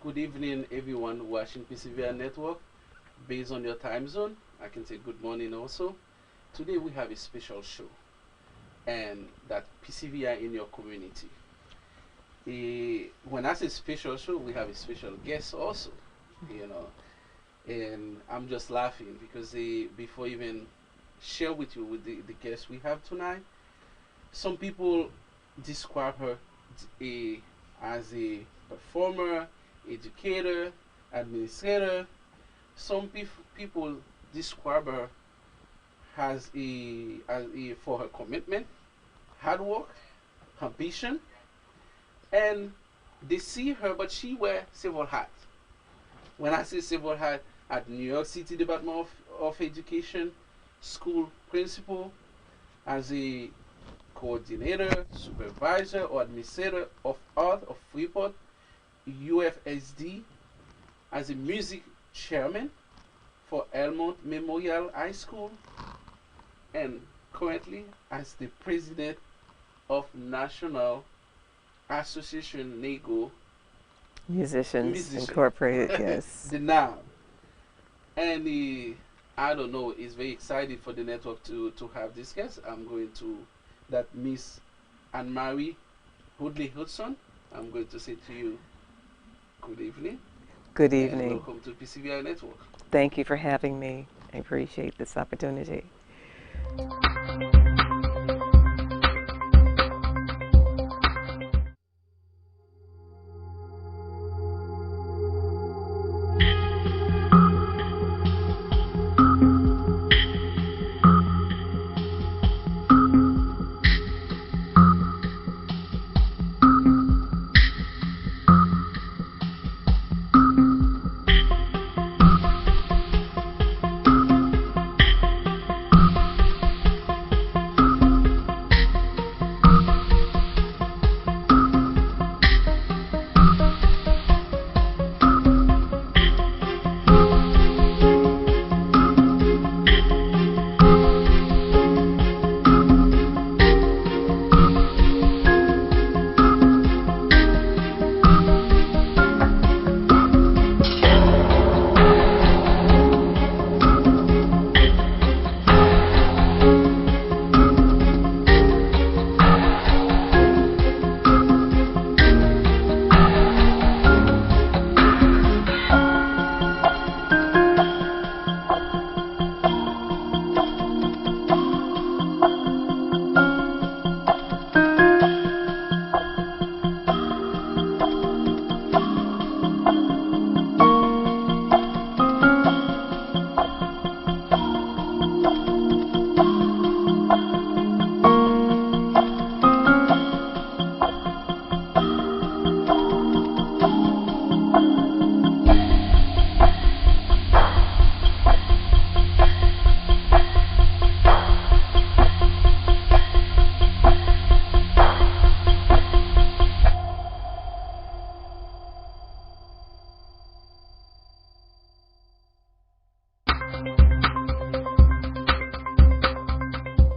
Good evening, everyone watching PCVI Network. Based on your time zone, I can say good morning also. Today we have a special show, and that PCVI in your community. When I say special show, we have a special guest also, you know. And I'm just laughing because before even share with you with the guest we have tonight, some people describe her as a performer, educator, administrator. Some people describe her as for her commitment, hard work, ambition, and they see her, but she wear several hats. When I say several hats, at New York City Department of Education, school principal, as a coordinator, supervisor, or administrator of art of Freeport, UFSD, as a music chairman for Elmont Memorial High School, and currently as the president of National Association Nego Musicians Incorporated, yes. The NAM. And I don't know, is very excited for the network to have this guest. I'm going to, that Miss Anne-Marie Hoodley Hudson, I'm going to say to you, good evening. Good evening. And welcome to PCVI Network. Thank you for having me. I appreciate this opportunity.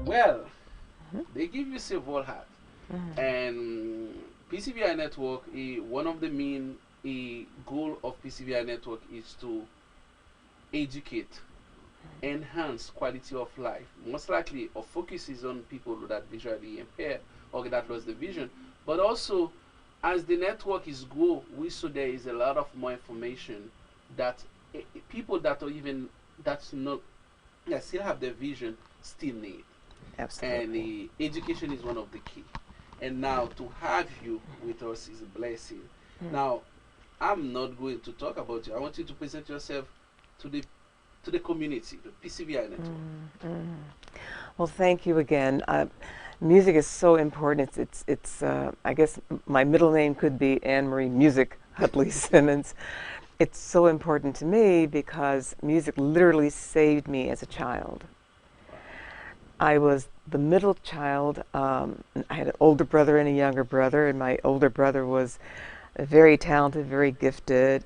Well, they give you several hats. And PCVI Network, one of the main goal of PCVI Network is to educate, enhance quality of life. Most likely, our focus is on people that visually impaired or that lost the vision. But also, as the network is grow, we saw there is a lot of more information that people that are even that's not that still have the vision still need. And Absolutely. education is one of the key. And now to have you with us is a blessing. Now, I'm not going to talk about you. I want you to present yourself to the community, the PCVI network. Well, thank you again. Music is so important. I guess my middle name could be Anne Marie Music Hutley Simmons. It's so important to me because music literally saved me as a child. I was the middle child. I had an older brother and a younger brother, and my older brother was very talented, very gifted,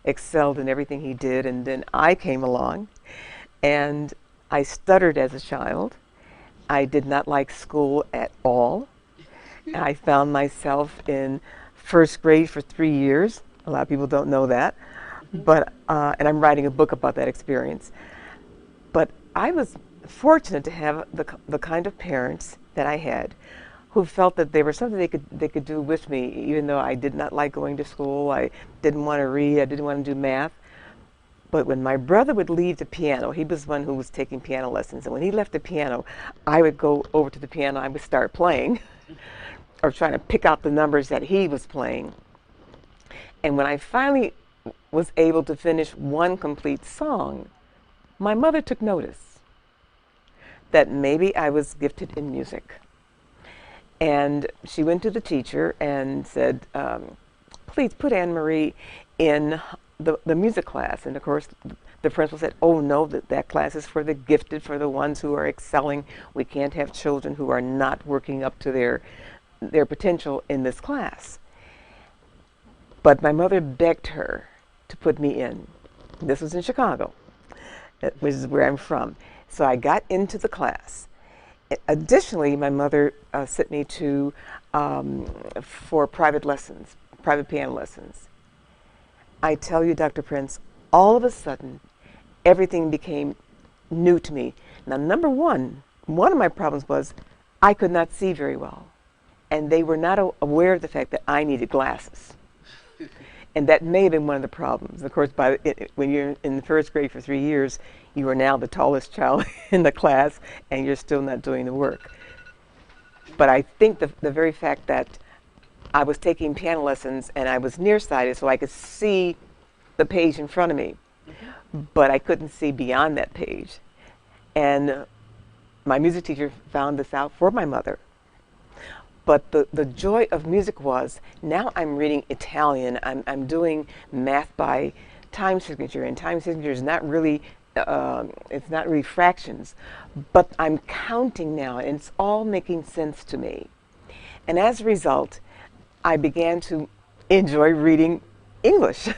excelled in everything he did. And then I came along, and I stuttered as a child. I did not like school at all. I found myself in first grade for 3 years. A lot of people don't know that, but and I'm writing a book about that experience. But I was fortunate to have the kind of parents that I had, who felt that there was something they could do with me, even though I did not like going to school. I didn't want to read. I didn't want to do math. But when my brother would leave the piano, he was one who was taking piano lessons, and when he left the piano, I would go over to the piano. I would start playing, or trying to pick out the numbers that he was playing. And when I finally was able to finish one complete song, my mother took notice that maybe I was gifted in music. And she went to the teacher and said, please put Anne Marie in the music class. And of course, the principal said, oh no, that class is for the gifted, for the ones who are excelling. We can't have children who are not working up to their potential in this class. But my mother begged her to put me in. This was in Chicago, which is where I'm from. So I got into the class. Additionally, my mother sent me to for private lessons, private piano lessons. I tell you, Dr. Prince, all of a sudden, everything became new to me. Now, number one of my problems was I could not see very well, and they were not aware of the fact that I needed glasses. And that may have been one of the problems. Of course, when you're in the first grade for 3 years, you are now the tallest child in the class, and you're still not doing the work. But I think the very fact that I was taking piano lessons and I was nearsighted, so I could see the page in front of me, but I couldn't see beyond that page. And my music teacher found this out for my mother. But the joy of music was, now I'm reading Italian, I'm doing math by time signature, and time signature is not really, it's not really fractions, but I'm counting now, and it's all making sense to me. And as a result, I began to enjoy reading English.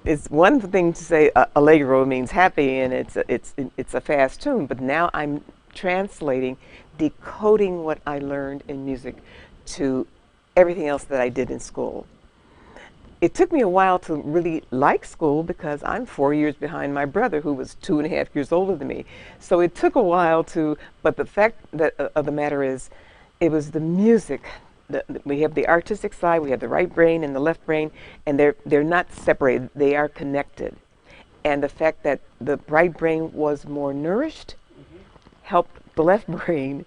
It's one thing to say allegro means happy, and it's a fast tune, but now I'm translating, decoding what I learned in music to everything else that I did in school. It took me a while to really like school because I'm 4 years behind my brother, who was 2.5 years older than me. So it took a while but the fact of the matter is, it was the music. We have the artistic side, we have the right brain and the left brain, and they're not separated, they are connected. And the fact that the right brain was more nourished helped the left brain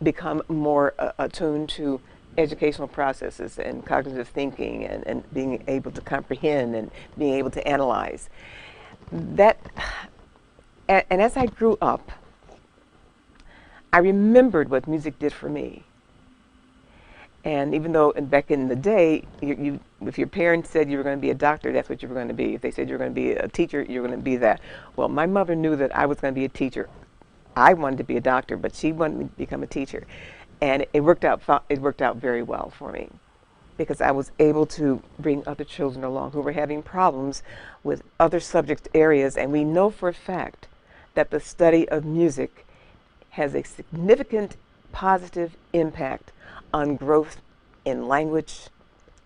become more attuned to educational processes and cognitive thinking and being able to comprehend and being able to analyze. And as I grew up, I remembered what music did for me. And even though back in the day, if your parents said you were going to be a doctor, that's what you were going to be. If they said you were going to be a teacher, you were going to be that. Well, my mother knew that I was going to be a teacher. I wanted to be a doctor, but she wanted me to become a teacher, and it worked out very well for me. because I was able to bring other children along who were having problems with other subject areas. And we know for a fact that the study of music has a significant positive impact on growth in language,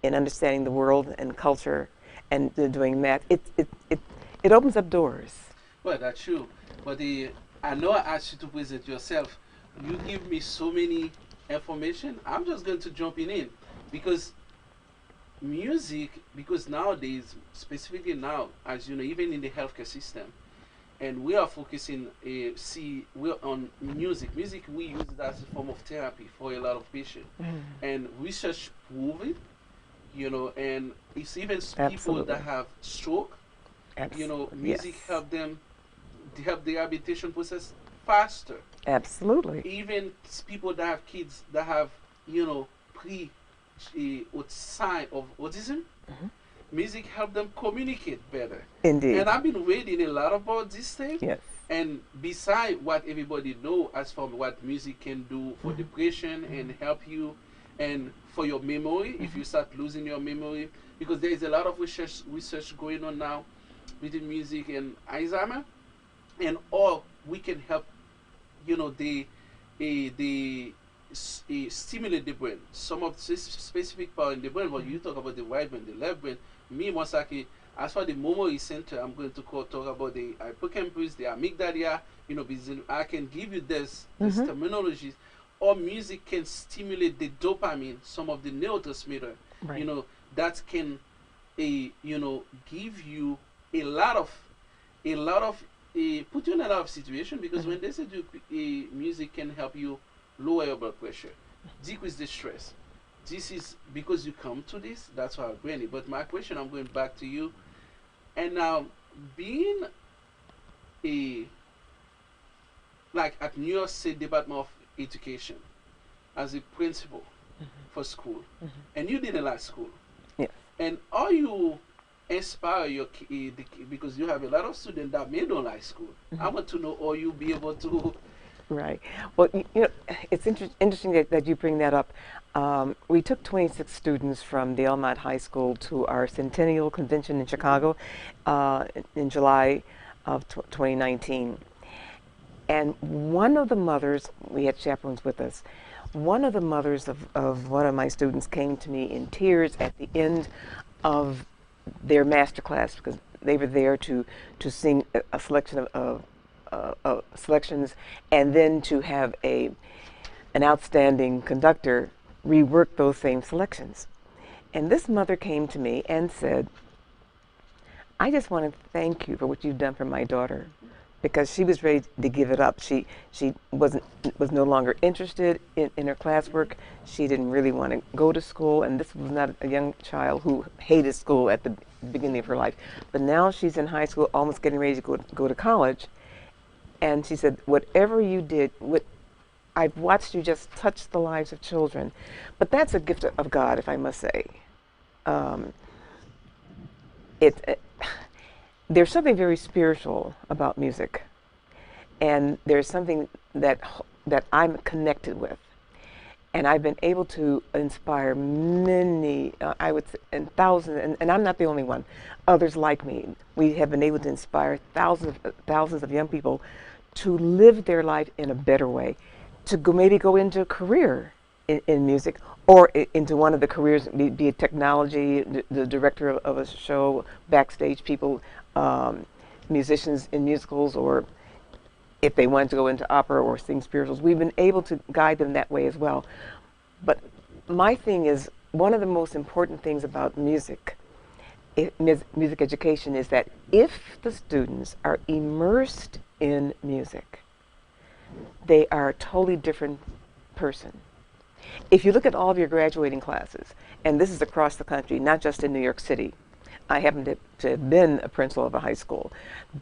in understanding the world and culture, and doing math. It opens up doors. Well, that's true. But I know I asked you to present yourself. You give me so many information. I'm just going to jump in because music, because nowadays, specifically now, as you know, even in the healthcare system, and we are focusing, we're on music. Music, we use it as a form of therapy for a lot of patients. And research prove it, and it's even people that have stroke, music Yes. help them help the rehabilitation process faster. Absolutely. Even people that have kids that have, pre sign of autism, music help them communicate better. Indeed. And I've been reading a lot about this thing. Yes. And beside what everybody know as for what music can do for depression and help you and for your memory if you start losing your memory, because there is a lot of research going on now between music and Alzheimer, and or we can help, the stimulate the brain. Some of this specific part in the brain, when you talk about the right brain, the left brain, me, Mosaki, as for the memory center, I'm going to talk about the hippocampus, the amygdala, because I can give you this terminologies. Or music can stimulate the dopamine, some of the neurotransmitter, Right. That can, give you a lot of, put you in a lot of situation because when they say music can help you lower your blood pressure, decrease the stress. This is because you come to this. That's why I bring it. But my question, I'm going back to you. And now, being a like at New York State Department of Education as a principal for school, and you didn't like school. Yes. And are you inspire your because you have a lot of students that may don't like school. I want to know, or you be able to. Right. Well, it's interesting that you bring that up. We took 26 students from the Elmont High School to our Centennial Convention in Chicago in July of 2019. And one of the mothers, we had chaperones with us, one of the mothers of one of my students came to me in tears at the end of their master class because they were there to sing a selection of selections, and then to have an outstanding conductor rework those same selections. And this mother came to me and said, I just want to thank you for what you've done for my daughter, because she was ready to give it up. She was no longer interested in her classwork. She didn't really want to go to school, and this was not a young child who hated school at the beginning of her life. But now she's in high school, almost getting ready to go to college. And she said, whatever you did, I've watched you just touch the lives of children. But that's a gift of God, if I must say. There's something very spiritual about music. And there's something that I'm connected with. And I've been able to inspire many, I would say, and thousands, and I'm not the only one, others like me. We have been able to inspire thousands of young people to live their life in a better way, to maybe go into a career in music, or into one of the careers, be it technology, the director of a show, backstage people, musicians in musicals, or if they wanted to go into opera or sing spirituals. We've been able to guide them that way as well. But my thing is, one of the most important things about music education is that if the students are immersed in music, they are a totally different person. If you look at all of your graduating classes, and this is across the country, not just in New York City, I happen to have been a principal of a high school,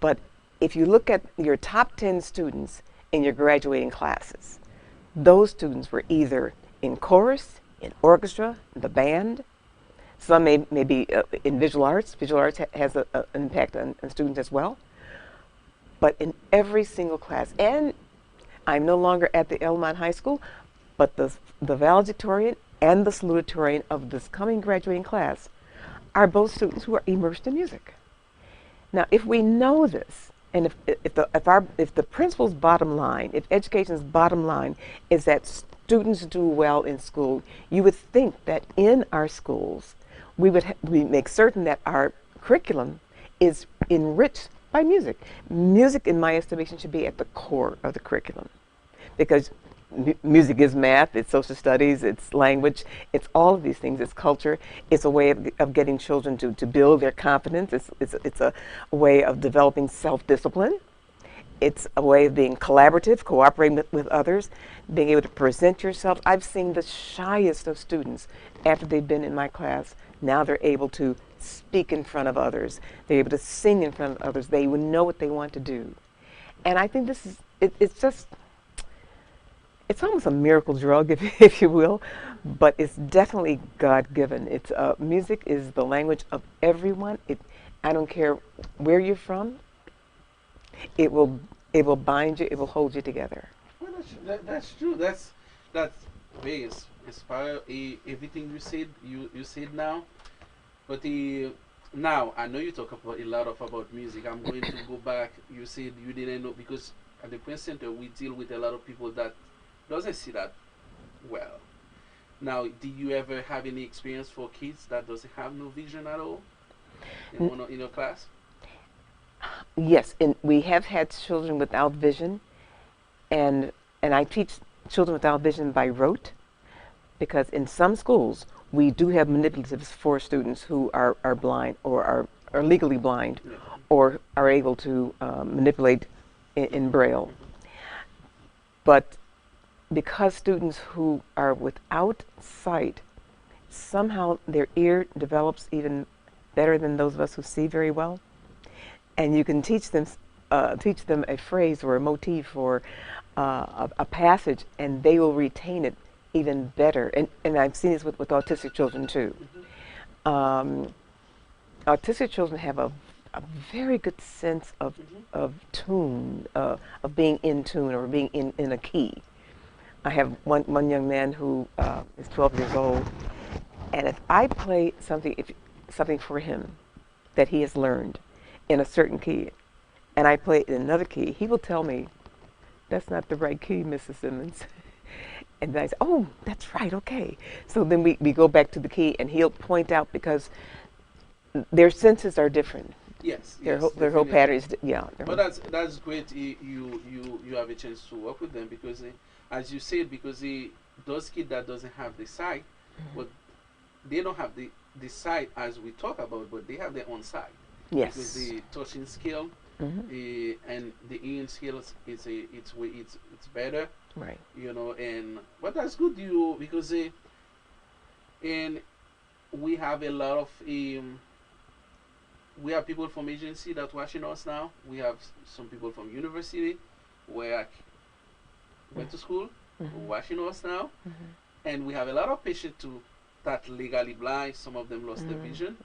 but if you look at your top 10 students in your graduating classes, those students were either in chorus, in orchestra, the band. Some may be in visual arts. Visual arts has an impact on students as well. But in every single class, and I'm no longer at the Elmont High School, but the valedictorian and the salutatorian of this coming graduating class are both students who are immersed in music. Now, if we know this, and if the principal's bottom line, if education's bottom line is that students do well in school, you would think that in our schools we make certain that our curriculum is enriched by music. Music, in my estimation, should be at the core of the curriculum, because music is math, it's social studies, it's language, it's all of these things, it's culture, it's a way of getting children to build their confidence, it's a way of developing self-discipline, it's a way of being collaborative, cooperating with others, being able to present yourself. I've seen the shyest of students, after they've been in my class, now they're able to speak in front of others, they're able to sing in front of others, they would know what they want to do. And I think this is, it's almost a miracle drug, if you will, but it's definitely God-given. It's music is the language of everyone. I don't care where you're from. It will bind you. It will hold you together. Well, that's true. That's very inspire everything you said now. But now I know you talk about a lot about music. I'm going to go back. You said you didn't know, because at the Prince Center we deal with a lot of people that doesn't see that well. Now, do you ever have any experience for kids that doesn't have no vision at all in your class? Yes, and we have had children without vision, and I teach children without vision by rote, because in some schools we do have manipulatives for students who are blind or are legally blind, Yeah. or are able to manipulate in Braille. But because students who are without sight, somehow their ear develops even better than those of us who see very well, and you can teach them a phrase or a motif or a passage, and they will retain it even better. And I've seen this with autistic children too. Autistic children have a very good sense of tune, of being in tune or being in a key. I have one young man who is 12 years old, and if I play something for him that he has learned in a certain key, and I play it in another key, he will tell me, "That's not the right key, Mrs. Simmons." And then I say, "Oh, that's right, okay." So then we go back to the key, and he'll point out, because their senses are different. Yes, Their yes, whole definitely. pattern is, yeah. But that's great. You have a chance to work with them, because as you said, because those kids that doesn't have the sight, but they don't have the sight as we talk about, but they have their own sight. Yes. Because the touching skill and the hearing skills it's better. Right. And but that's good, because and we have a lot of we have people from agency that watching us now. We have some people from university where I went to school watching us now, and we have a lot of patients too that legally blind. Some of them lost their vision.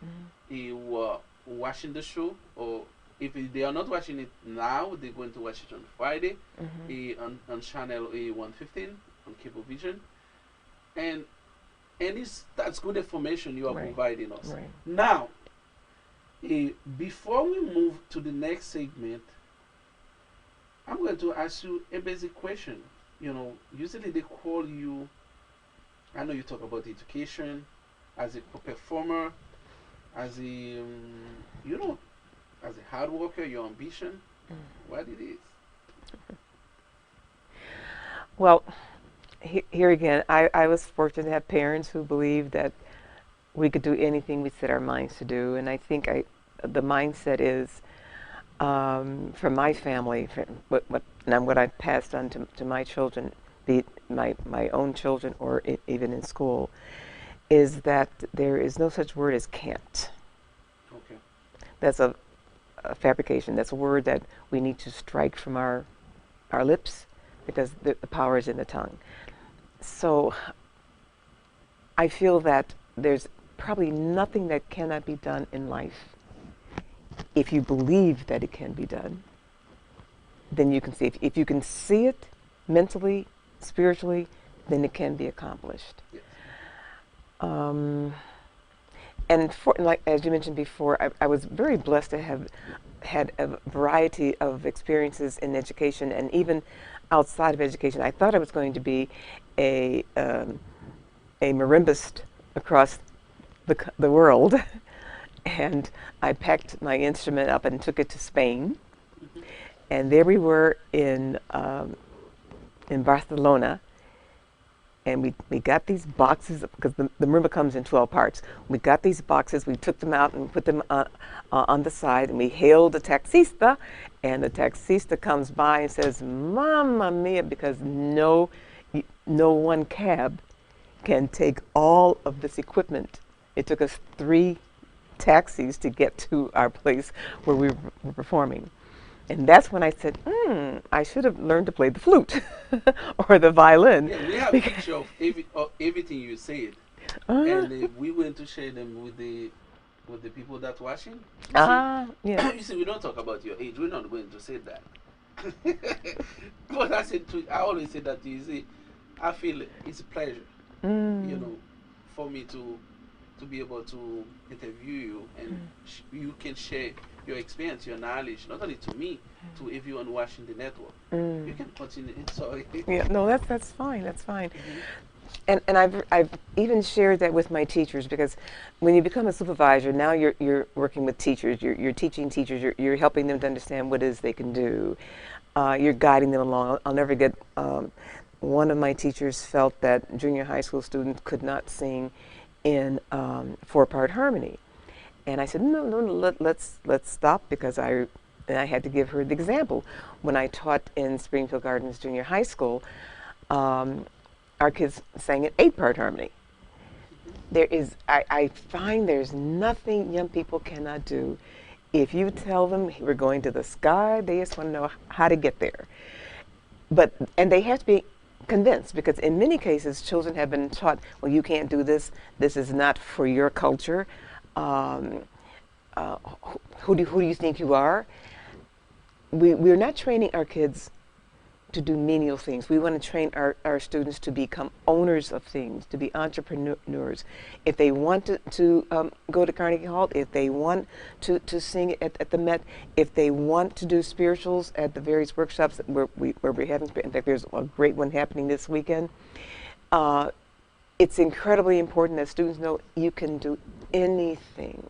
Who are watching the show, or if they are not watching it now, they're going to watch it on Friday on channel 115 on Cable Vision, and that's good information you are providing us. Right. Now, before we move to the next segment, I'm going to ask you a basic question. Usually they call you, I know you talk about education, as a performer, as a, as a hard worker, your ambition, what it is. Well, here again, I was fortunate to have parents who believed that we could do anything we set our minds to do, and I think the mindset is from my family, what I passed on to my children, be it my own children or even in school, is that there is no such word as can't. Okay. That's a fabrication. That's a word that we need to strike from our lips, because the power is in the tongue. So I feel that there's probably nothing that cannot be done in life. If you believe that it can be done, then you can see. If you can see it mentally, spiritually, then it can be accomplished. Yes. Um, and for, like as you mentioned before, I was very blessed to have had a variety of experiences in education and even outside of education. I thought I was going to be a um, a marimbist across the world, and I packed my instrument up and took it to Spain, Hmm. and there we were in Barcelona, and we got these boxes because the marimba comes in 12 parts. We got these boxes, we took them out and put them on the side, and we hailed the taxista, and the taxista comes by and says, "Mamma mia," because no one cab can take all of this equipment. It took us 3 taxis to get to our place where we were performing. And that's when I said, I should have learned to play the flute or the violin. Yeah, we have a picture of everything you said, uh, and we going to share them with the people that watching. You see, yeah. you see, we don't talk about your age. We're not going to say that. But I always say that you see, I feel it's a pleasure, you Mm, know, for me to be able to interview you and you can share your experience, your knowledge, not only to me, to everyone watching the network. You mm. can continue. Sorry. Yeah, no, that's fine. That's fine. Hmm. And I've even shared that with my teachers because when you become a supervisor, now you're working with teachers. You're teaching teachers. You're helping them to understand what it is they can do. You're guiding them along. I'll never get. One of my teachers felt that junior high school students could not sing in 4-part harmony, and I said, no, let's stop because and I had to give her the example. When I taught in Springfield Gardens Junior High School, um, our kids sang in 8-part harmony. I find there's nothing young people cannot do. If you tell them we're going to the sky, they just want to know how to get there. And they have to be convinced because in many cases, children have been taught, well, you can't do this. This is not for your culture. Um, uh, who do you think you are? We're not training our kids to do menial things. We want to train our students to become owners of things, to be entrepreneurs. If they want to go to Carnegie Hall, if they want to sing at the Met, if they want to do spirituals at the various workshops where we're having, in fact, there's a great one happening this weekend. Uh, it's incredibly important that students know you can do anything.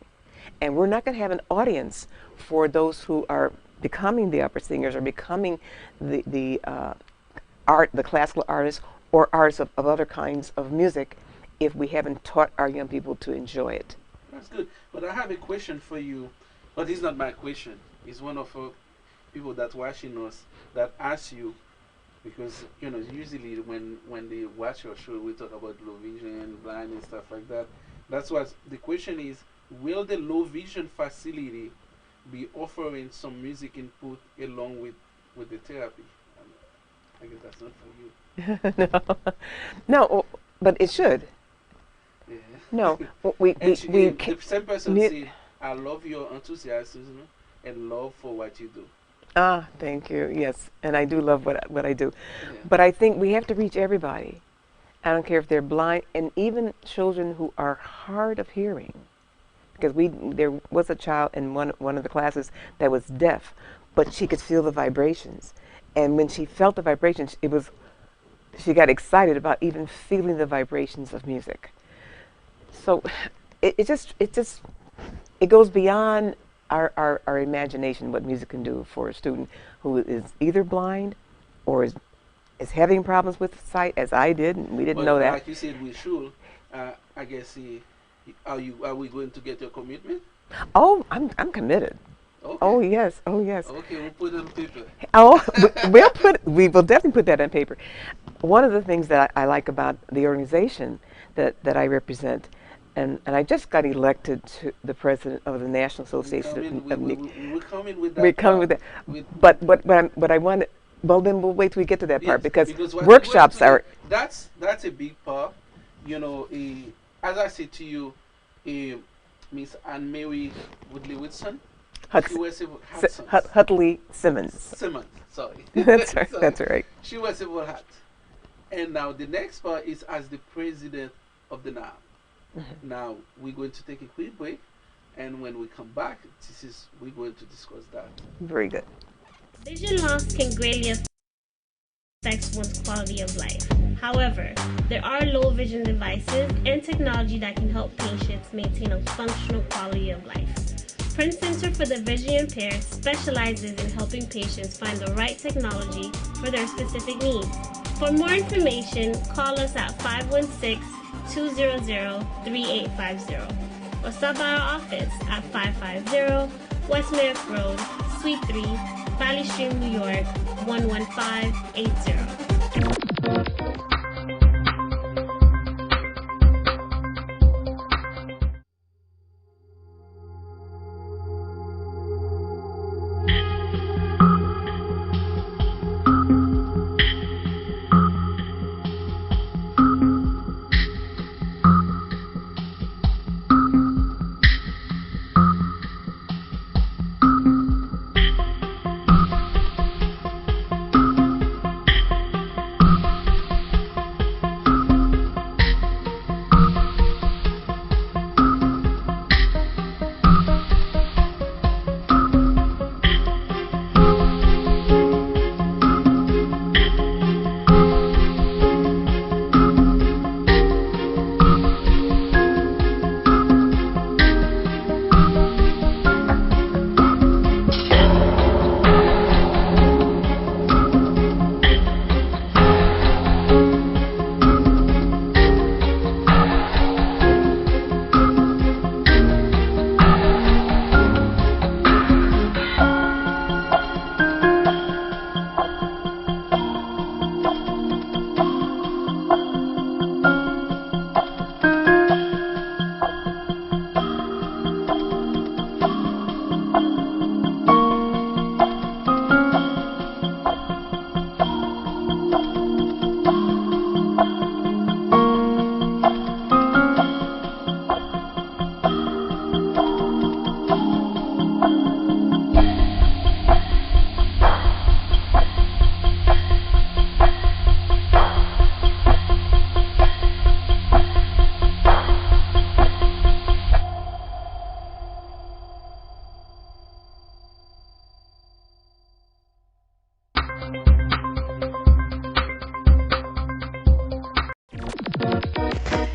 And we're not going to have an audience for those who are becoming the opera singers or becoming the classical artists or artists of other kinds of music if we haven't taught our young people to enjoy it. That's good. But I have a question for you. But it's not my question. It's one of people that watching us that ask you because usually when they watch your show we talk about low vision, blind and stuff like that. That's what the question is. Will the low vision facility be offering some music input along with the therapy? I guess that's not for you. No, no, but it should. Yeah. No, we And we we the can, same person said, "I love your enthusiasm and love for what you do." thank you. Yes, and I do love what I do, Yeah. but I think we have to reach everybody. I don't care if they're blind, and even children who are hard of hearing. Because there was a child in one of the classes that was deaf, but she could feel the vibrations, and when she felt the vibrations, she got excited about even feeling the vibrations of music. So it goes beyond our imagination what music can do for a student who is either blind or is having problems with sight, as I did, and we didn't But know that. like you said, we should. I guess. Are we going to get your commitment? Oh, I'm committed. Okay. Oh yes, oh yes. Okay, we'll put it on paper. Oh, we will definitely put that on paper. One of the things that I like about the organization that I represent, and I just got elected to the president of the National We come Association in. of We come in with that. We're coming with that. With But what I want. Well, then we'll wait till we get to that part yes, because what we're going workshops to are. that's a big part. As I said to you, Miss Anne Mary Woodley Whitson. She was able Hudson. Hutley Simmons. Simmons. Sorry. That's right. Sorry. That's right. She was able hat. And now the next part is as the president of the NAM. Now we're going to take a quick break, and when we come back, we're going to discuss that. Very good. Vision loss can greatly affect one's quality of life. However, there are low vision devices and technology that can help patients maintain a functional quality of life. Prince Center for the Visually Impaired specializes in helping patients find the right technology for their specific needs. For more information, call us at 516-200-3850 or stop by our office at 550 West Merrick Road, Suite 3, Valley Stream, New York, 11580.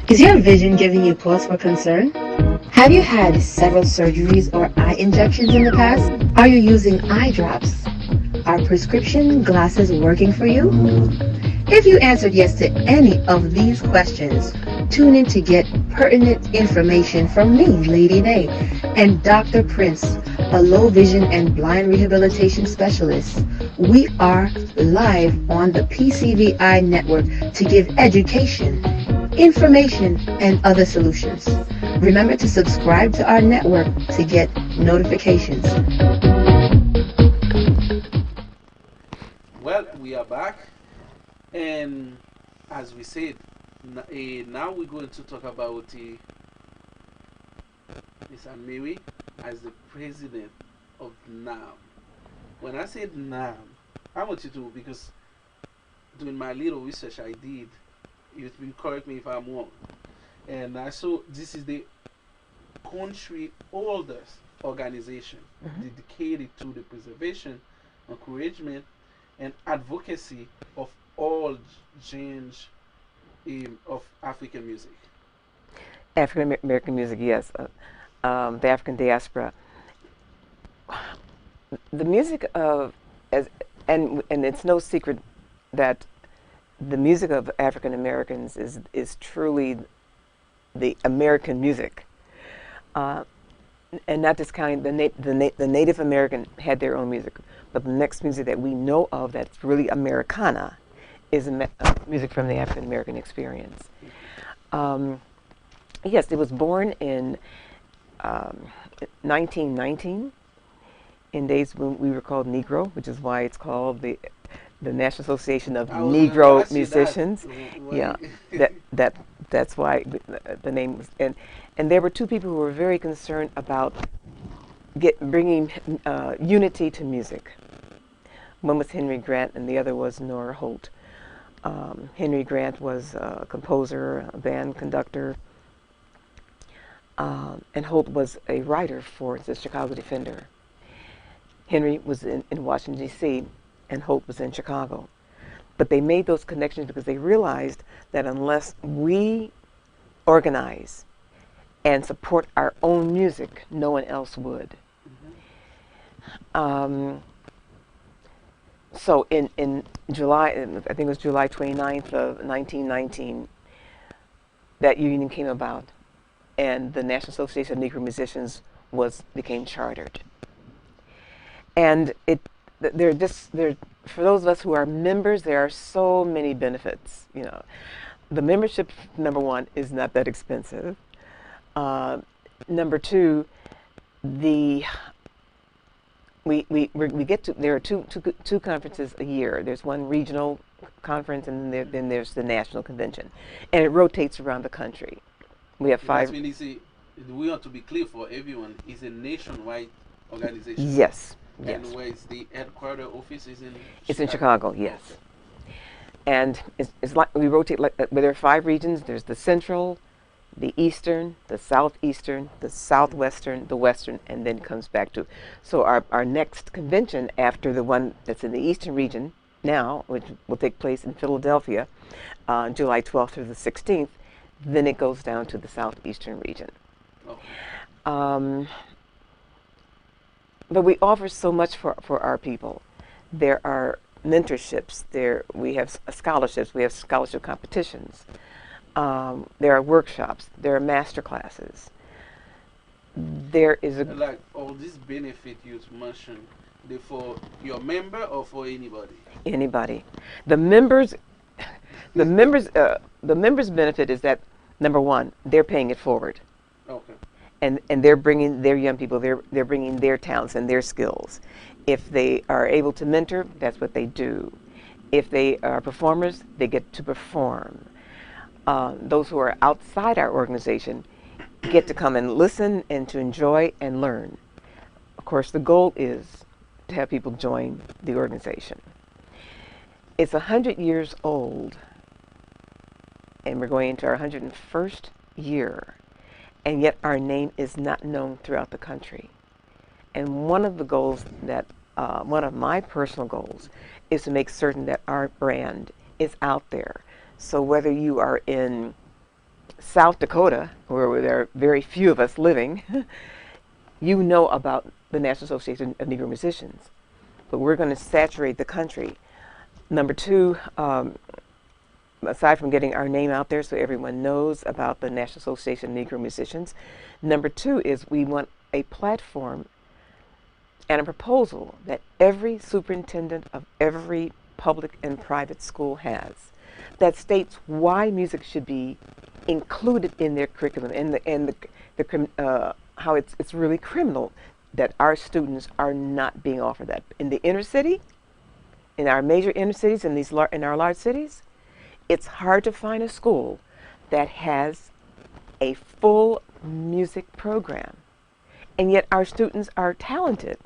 Is your vision giving you cause for concern? Have you had several surgeries or eye injections in the past? Are you using eye drops? Are prescription glasses working for you? If you answered yes to any of these questions, tune in to get pertinent information from me, Lady Day, and Dr. Prince, a low vision and blind rehabilitation specialist. We are live on the PCVI Network to give education, information, and other solutions. Remember to subscribe to our network to get notifications. Well, we are back, and as we said, now we're going to talk about Miss Mary as the president of NAM. When I said NAM, I want you to, because doing my little research I did, you will correct me if I'm wrong. And I saw this is the country oldest organization dedicated to the preservation, encouragement, and advocacy of all genres of African music. African American music, yes. The African diaspora. The music of, and it's no secret that the music of African Americans is truly the American music, and not discounting the Native American had their own music, but the next music that we know of that's really Americana is music from the African American experience. Yes, it was born in 1919, in days when we were called Negro, which is why it's called the National Association of Negro Musicians. Yeah, that's why the name was. And there were two people who were very concerned about bringing unity to music. One was Henry Grant, and the other was Nora Holt. Henry Grant was a composer, a band conductor, and Holt was a writer for the Chicago Defender. Henry was in Washington, D.C., and Holt was in Chicago. But they made those connections because they realized that unless we organize and support our own music, no one else would. So in July, I think it was July 29th of 1919, that union came about, and the National Association of Negro Musicians became chartered. And for those of us who are members, there are so many benefits. You know, the membership, number one, is not that expensive. Number two, we get to, there are two conferences a year. There's one regional conference, and then there's the national convention, and it rotates around the country. We have five. That's when we want to be clear for everyone. It's a nationwide organization. Yes. And yes. where is the headquarters office? Is in. It's in Chicago. Yes. Okay. And it's like we rotate. But there are 5 regions. There's the Central, the Eastern, the Southeastern, the Southwestern, the Western, and then comes back to. So our next convention after the one that's in the Eastern region now, which will take place in Philadelphia, July 12th through the 16th, then it goes down to the Southeastern region. Oh. But we offer so much for our people. There are mentorships. We have scholarships. We have scholarship competitions. There are workshops. There are master classes. There is like all these benefits you mentioned, they for your member or for anybody? Anybody. The members benefit is that, number one, they're paying it forward. Okay. And they're bringing their young people. They're bringing their talents and their skills. If they are able to mentor, that's what they do. If they are performers, they get to perform. Those who are outside our organization get to come and listen and to enjoy and learn. Of course, the goal is to have people join the organization. It's 100 years old, and we're going into our 101st year, and yet our name is not known throughout the country. And one of the goals one of my personal goals is to make certain that our brand is out there. So whether you are in South Dakota, where there are very few of us living, you know about the National Association of Negro Musicians. But we're going to saturate the country. Number two, aside from getting our name out there so everyone knows about the National Association of Negro Musicians, number two is we want a platform and a proposal that every superintendent of every public and private school has that states why music should be included in their curriculum, and how it's really criminal that our students are not being offered that. In the inner city, in our major inner cities, in our large cities, it's hard to find a school that has a full music program. And yet our students are talented.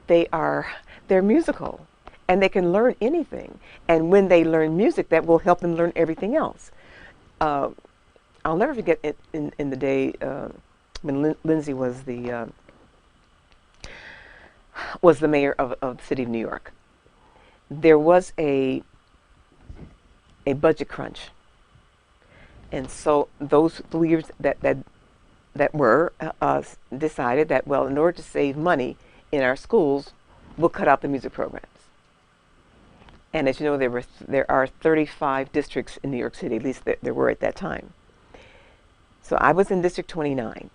They're musical, and they can learn anything. And when they learn music, that will help them learn everything else. I'll never forget it in the day when Lindsay was the mayor of the city of New York. There was a budget crunch, and so those leaders that were decided that, well, in order to save money in our schools, we'll cut out the music programs. And as you know, there are 35 districts in New York City, at least there were at that time. So I was in District 29,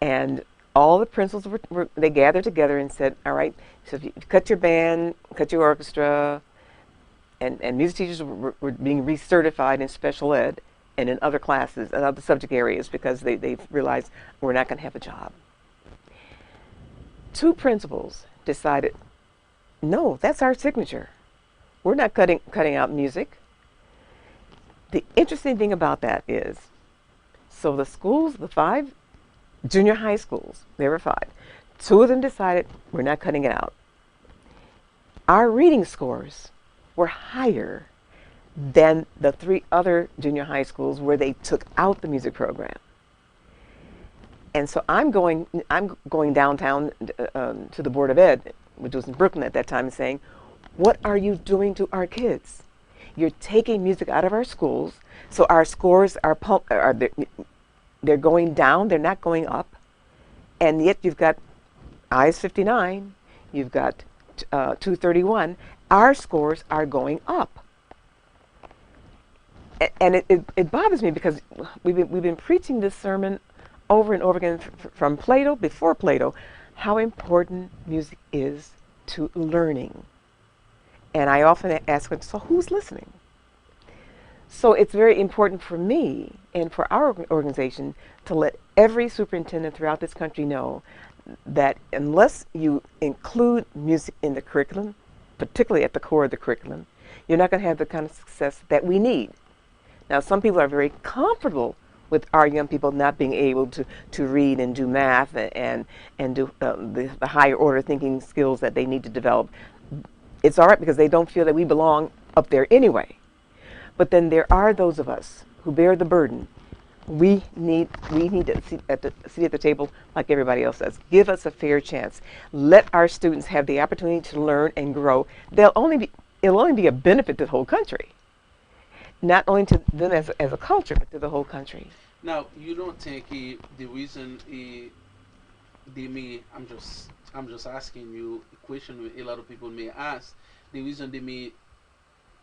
and all the principals they gathered together and said, all right, so if you cut your band, cut your orchestra, and music teachers were being recertified in special ed and in other classes and other subject areas because they've realized we're not going to have a job. 2 principals decided, no, that's our signature. We're not cutting out music. The interesting thing about that is, so the schools, the 5 junior high schools, there were 5. 2 of them decided we're not cutting it out. Our reading scores were higher than the 3 other junior high schools where they took out the music program. And so I'm going downtown to the Board of Ed, which was in Brooklyn at that time, and saying, what are you doing to our kids? You're taking music out of our schools, so our scores they're going down, they're not going up. And yet you've got IS 59, you've got 231, our scores are going up. And it bothers me because we've been preaching this sermon over and over again from Plato, before Plato, how important music is to learning. And I often ask, so who's listening? So it's very important for me and for our organization to let every superintendent throughout this country know that unless you include music in the curriculum, particularly at the core of the curriculum, you're not going to have the kind of success that we need. Now, some people are very comfortable with our young people not being able to read and do math and do the higher order thinking skills that they need to develop. It's all right because they don't feel that we belong up there anyway. But then there are those of us who bear the burden. We need to sit at the table like everybody else does. Give us a fair chance. Let our students have the opportunity to learn and grow. It'll only be a benefit to the whole country. Not only to them as a culture, but to the whole country. Now, you don't think the reason they may, I'm just asking you a question a lot of people may ask, the reason they may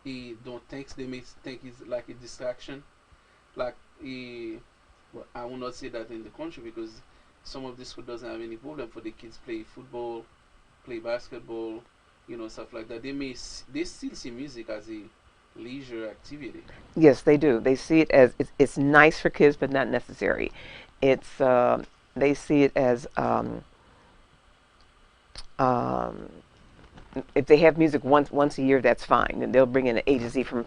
they may think it's like a distraction, like well, I will not say that in the country because some of the school doesn't have any problem for the kids play football, play basketball, stuff like that. They still see music as a leisure activity. Yes, they do. They see it as it's nice for kids, but not necessary. It's they see it as if they have music once a year, that's fine, and they'll bring in an agency from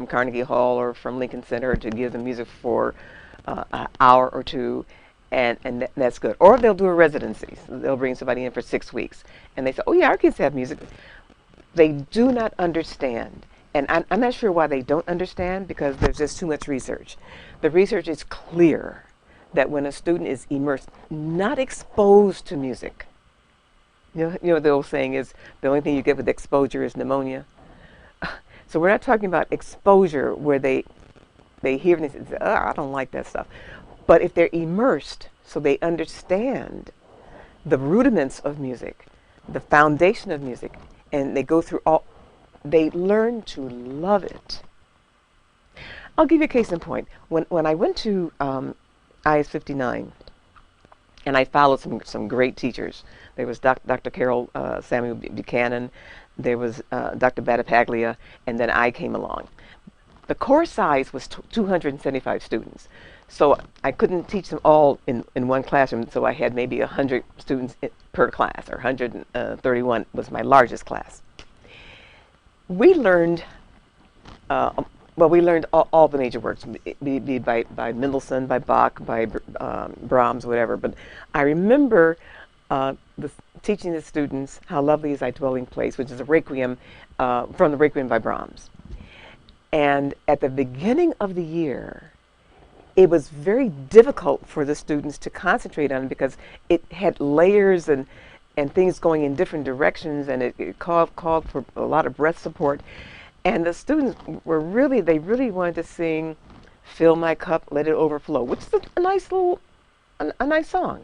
Carnegie Hall or from Lincoln Center to give them music for an hour or two, and that's good. Or they'll do a residency. So they'll bring somebody in for 6 weeks, and they say, "Oh yeah, our kids have music." They do not understand, and I'm not sure why they don't understand because there's just too much research. The research is clear that when a student is immersed, not exposed to music. You know the old saying is, the only thing you get with exposure is pneumonia. So we're not talking about exposure where they hear and they say, "Oh, I don't like that stuff." But if they're immersed, so they understand the rudiments of music, the foundation of music, and they go through they learn to love it. I'll give you a case in point. When I went to IS 59, and I followed some great teachers. There was Dr. Carol Samuel Buchanan, there was Dr. Battipaglia, and then I came along. The course size was 275 students. So I couldn't teach them all in one classroom, so I had maybe 100 students per class, or 131 was my largest class. We learned, we learned all the major works, be by Mendelssohn, by Bach, by Brahms, whatever. But I remember teaching the students How Lovely Is Thy Dwelling Place, which is a requiem from the Requiem by Brahms. And at the beginning of the year, it was very difficult for the students to concentrate on it because it had layers and things going in different directions, and it called for a lot of breath support. And the students they really wanted to sing "Fill My Cup, Let It Overflow," which is a nice song. Mm-hmm.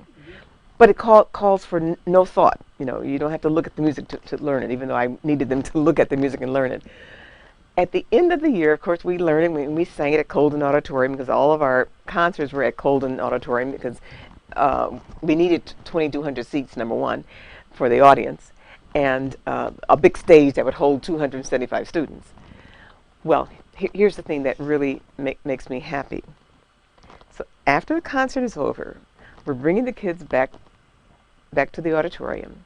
But it calls for no thought. You don't have to look at the music to learn it, even though I needed them to look at the music and learn it. At the end of the year, of course, we learned it. We sang it at Colden Auditorium because all of our concerts were at Colden Auditorium because we needed 2,200 seats, number one, for the audience, and a big stage that would hold 275 students. Well, here's the thing that really makes me happy. So after the concert is over, we're bringing the kids back to the auditorium,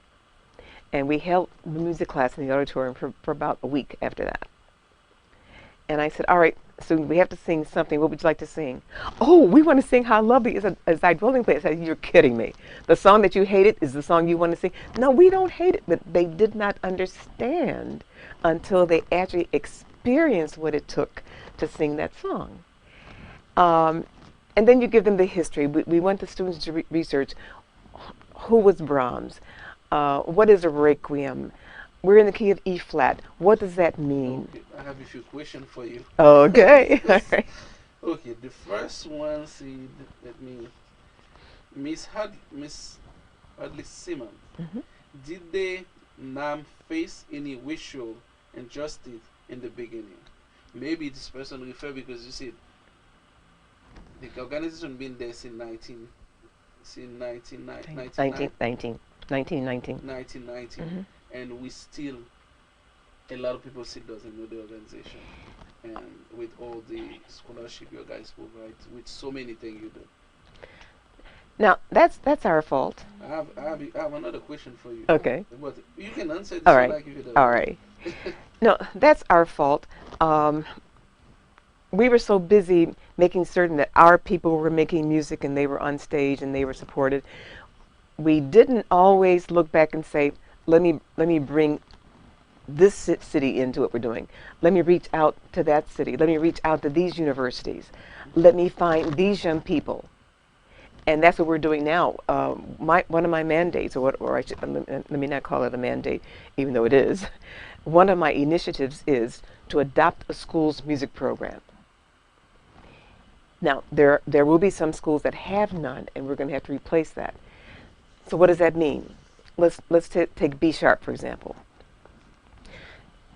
and we held the music class in the auditorium for about a week after that. And I said, "All right, students, we have to sing something. What would you like to sing?" "Oh, we want to sing How Lovely Is Thy Dwelling Place." I said, "You're kidding me. The song that you hated is the song you want to sing?" "No, we don't hate it." But they did not understand until they actually experienced what it took to sing that song. And then you give them the history. We want the students to research who was Brahms, what is a requiem, we're in the key of E flat. What does that mean? Okay, I have a few questions for you. Okay. All right. Okay, the first one said, let me, Miss Hadley Simon, did the NAM face any racial injustice in the beginning? Maybe this person refer because you said the organization been there since 1919, 1919, and we still, a lot of people still doesn't know the organization, and with all the scholarship you guys provide, with so many things you do. Now that's our fault. I have another question for you. Okay. But you can answer this. All right. Like if you don't. All right. No, that's our fault. We were so busy making certain that our people were making music and they were on stage and they were supported. We didn't always look back and say, let me bring this city into what we're doing. Let me reach out to that city. Let me reach out to these universities. Let me find these young people. And that's what we're doing now. One of my mandates, or I should, let me not call it a mandate, even though it is. One of my initiatives is to adopt a school's music program. Now, there will be some schools that have none, and we're going to have to replace that. So what does that mean? Let's take B sharp, for example.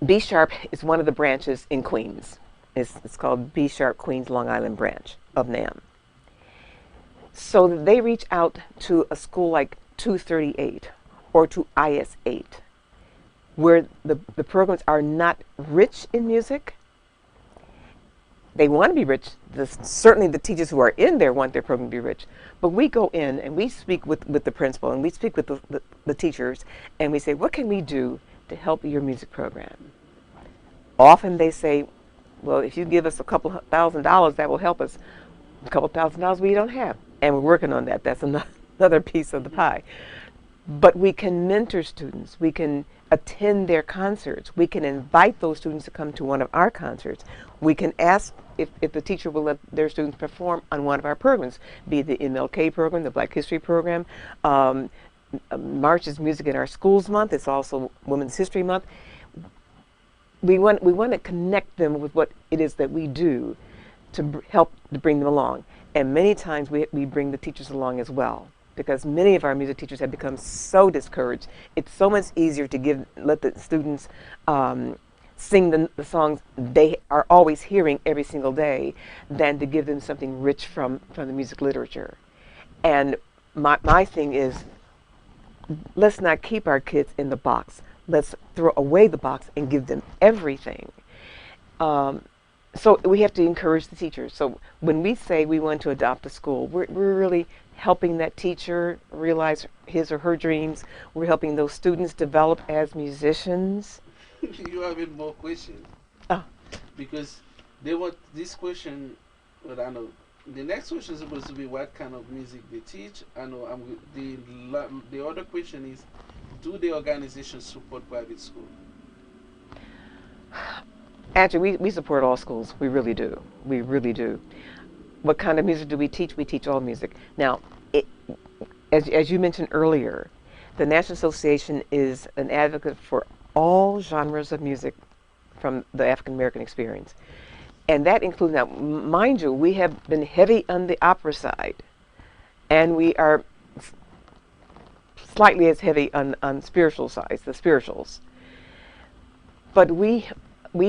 B sharp is one of the branches in Queens. It's called B sharp Queens Long Island branch of NAM. So they reach out to a school like 238 or to IS 8, where the programs are not rich in music. They want to be rich. Certainly the teachers who are in there want their program to be rich. But we go in and we speak with the principal and we speak with the teachers and we say, what can we do to help your music program? Often they say, well, if you give us a couple $1,000, that will help us. A couple $1,000 we don't have. And we're working on that. That's another piece of the pie. But we can mentor students. We can attend their concerts. We can invite those students to come to one of our concerts. We can ask if the teacher will let their students perform on one of our programs, be it the MLK program, the Black History program. March is Music in Our Schools Month. It's also Women's History Month. We want to connect them with what it is that we do to help to bring them along. And many times we bring the teachers along as well, because many of our music teachers have become so discouraged. It's so much easier to let the students sing the songs they are always hearing every single day than to give them something rich from the music literature. And my thing is, let's not keep our kids in the box. Let's throw away the box and give them everything. So we have to encourage the teachers. So when we say we want to adopt a school, we're really helping that teacher realize his or her dreams. We're helping those students develop as musicians. You have even more questions. Oh. Because they want this question, but I know the next question is supposed to be what kind of music they teach. I know the other question is, do the organization support private school? Actually, we support all schools. We really do. We really do. What kind of music do we teach? We teach all music. Now, as you mentioned earlier, the National Association is an advocate for all genres of music from the African American experience. And that includes, now, mind you, we have been heavy on the opera side, and we are slightly as heavy on spiritual sides, the spirituals. But we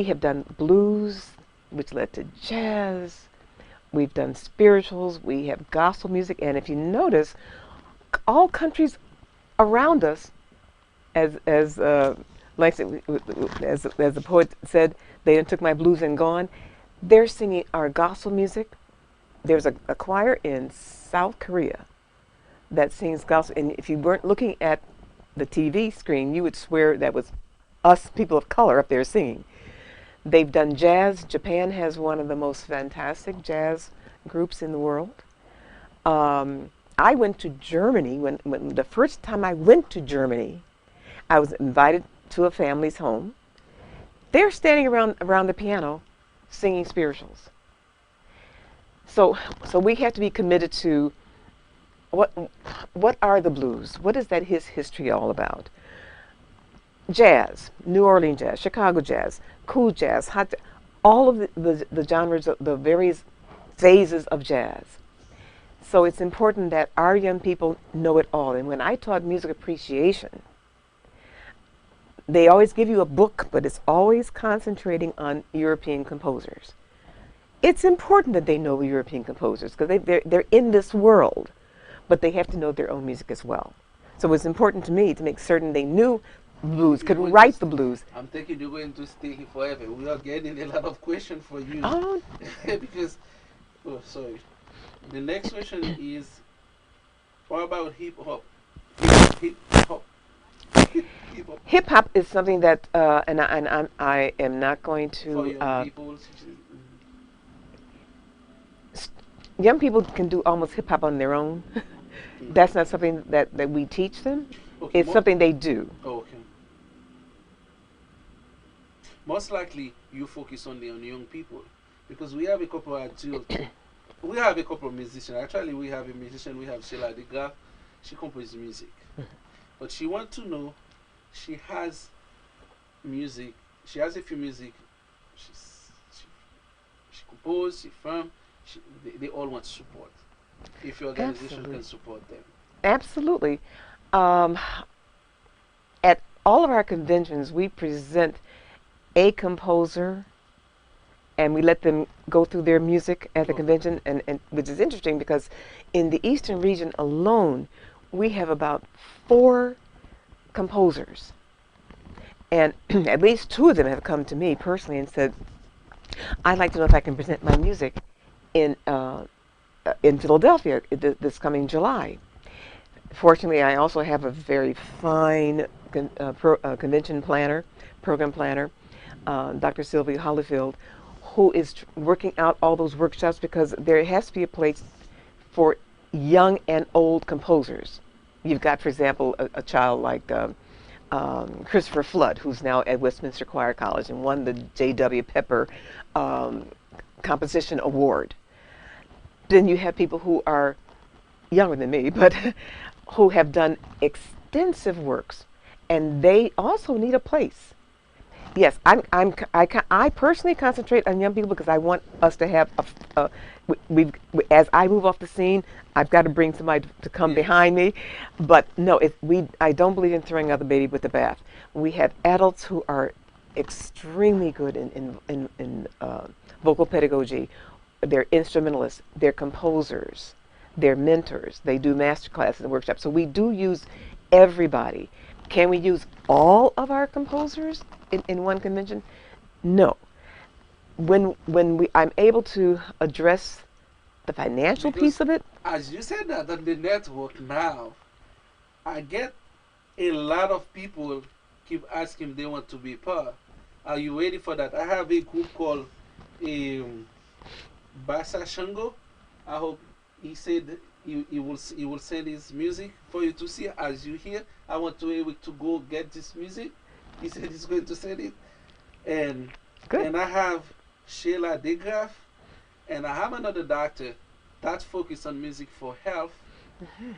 have done blues, which led to jazz. We've done spirituals. We have gospel music. And if you notice, all countries around us, as the poet said, they done took my blues and gone. They're singing our gospel music. There's a choir in South Korea that sings gospel. And if you weren't looking at the TV screen, you would swear that was us, people of color, up there singing. They've done jazz. Japan has one of the most fantastic jazz groups in the world. I went to Germany, when the first time I went to Germany, I was invited to a family's home. They're standing around the piano singing spirituals. So we have to be committed to what are the blues? What is that his history all about? Jazz, New Orleans jazz, Chicago jazz, cool jazz, all of the genres, the various phases of jazz. So it's important that our young people know it all. And when I taught music appreciation, they always give you a book, but it's always concentrating on European composers. It's important that they know European composers because they're in this world, but they have to know their own music as well. So it's important to me to make certain they knew blues, could write the blues. I'm thinking you're going to stay here forever. We are getting a lot of questions for you. Oh. Because, oh, sorry. The next question is, what about hip hop? Hip hop. Hip hop. Hip hop is something that, I am not going For to. young people. Young people can do almost hip hop on their own. That's not something that we teach them. Okay, It's something they do. Oh, okay. Most likely, you focus only on young people because we have a couple of adults. We have a couple of musicians. Actually, we have a musician. We have Sheila DeGraff. She composes music, but she wants to know. She has music. She has a few music. She composes. She film. They all want support. If your organization Absolutely. can support them. Absolutely. At all of our conventions, we present a composer and we let them go through their music at the convention, and which is interesting because in the Eastern region alone, we have about 4 composers. And at least 2 of them have come to me personally and said, I'd like to know if I can present my music in Philadelphia this coming July. Fortunately, I also have a very fine convention planner, program planner, Dr. Sylvia Hollifield, who is working out all those workshops because there has to be a place for young and old composers. You've got, for example, a child like Christopher Flood, who's now at Westminster Choir College and won the J.W. Pepper Composition Award. Then you have people who are younger than me, but who have done extensive works, and they also need a place. Yes, I personally concentrate on young people because I want us to have as I move off the scene, I've got to bring somebody to come behind me. But no, I don't believe in throwing out the baby with the bath. We have adults who are extremely good in vocal pedagogy. They're instrumentalists, they're composers, they're mentors, they do master classes and workshops. So we do use everybody. Can we use all of our composers in one convention? No. When I'm able to address the financial piece of it. As you said that on the network now, I get a lot of people keep asking if they want to be part. Are you ready for that? I have a group called Basa Shango. I hope he said he will send his music for you to see as you hear. I want Eric to go get this music. He said he's going to send it. And Good. And I have Sheila DeGraff, and I have another doctor that focuses on music for health.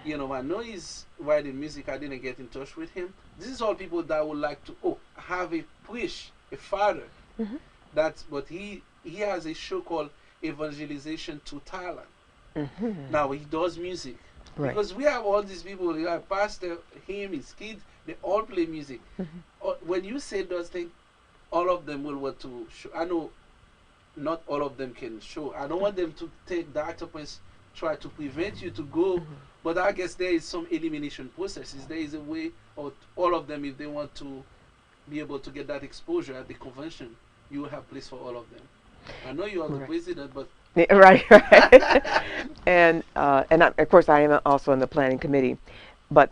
You know, I know he's writing music. I didn't get in touch with him. This is all people that would like to have a push, a father. But he has a show called Evangelization to Thailand. Now he does music. Right. Because we have all these people, you have pastor, him, his kids, they all play music. When you say those things, all of them will want to show. I know not all of them can show. I don't want them to take that up and try to prevent you to go. But I guess there is some elimination processes. There is a way, or all of them, if they want to be able to get that exposure at the convention, you will have place for all of them. I know you are the president, but yeah, right. And of course I am also on the planning committee, but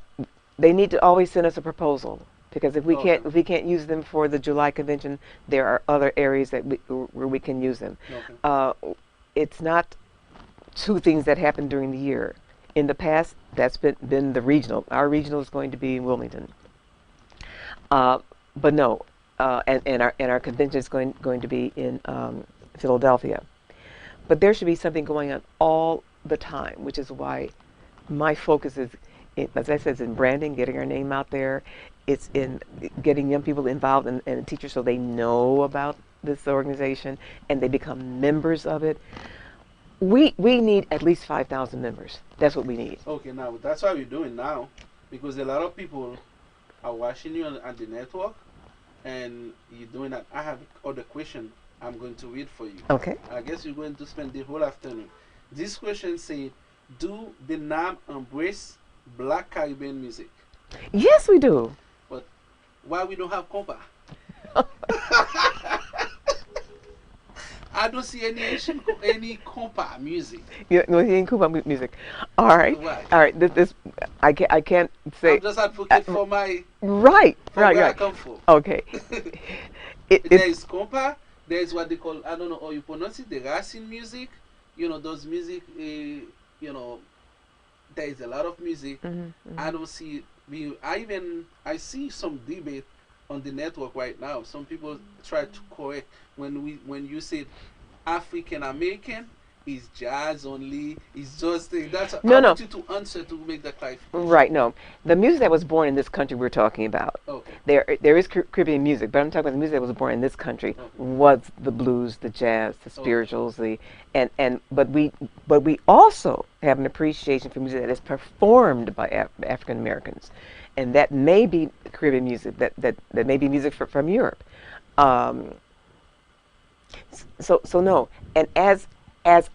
they need to always send us a proposal because if we can't use them for the July convention, there are other areas where we can use them. It's not 2 things that happen during the year. In the past, that's been the regional. Our regional is going to be in Wilmington. But no, and our convention is going to be in Philadelphia. but there should be something going on all the time, which is why my focus is, as I said, it's in branding, getting our name out there. It's in getting young people involved and teachers so they know about this organization and they become members of it. We need at least 5,000 members. That's what we need. Okay, now that's what we're doing now, because a lot of people are watching you on the network, and you're doing that. I have other question I'm going to read for you. Okay. I guess you're going to spend the whole afternoon. This question said, do the NAM embrace Black Caribbean music? Yes, we do. But why we don't have compa? I don't see any compa music. Yeah, no, he ain't cool about music. All right. Why? All right. This I can't say. I'm just advocate for my Right. where I Right. come from. Okay. There is compa. There is what they call, I don't know how you pronounce it, the Racine music. You know, those music. You know, there is a lot of music. I don't see. I see some debate on the network right now. Some people try to correct when you said African American is jazz only. It's just that's. No, I no. want you to answer to make that clarification. Right. No, the music that was born in this country we're talking about. Okay. There is Caribbean music, but I'm talking about the music that was born in this country was the blues, the jazz, the spirituals, but we also have an appreciation for music that is performed by African Americans, and that may be Caribbean music, that may be music from Europe. So no, and as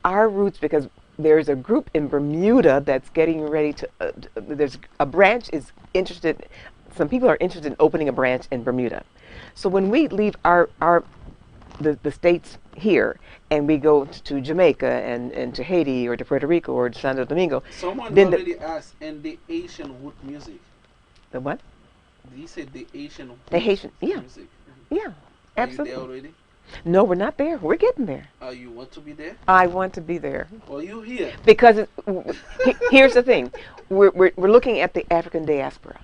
our roots, because there's a group in Bermuda that's getting ready to, there's a branch is interested, some people are interested in opening a branch in Bermuda. So when we leave the states here and we go to Jamaica and to Haiti or to Puerto Rico or to Santo Domingo. Someone then already asked, and the Asian wood music. The what? He said the Asian wood The Haitian, yeah. music. Yeah, absolutely. Are you there already? No, we're not there. We're getting there. You want to be there? I want to be there. Or you here? Because here's the thing. We're looking at the African diaspora.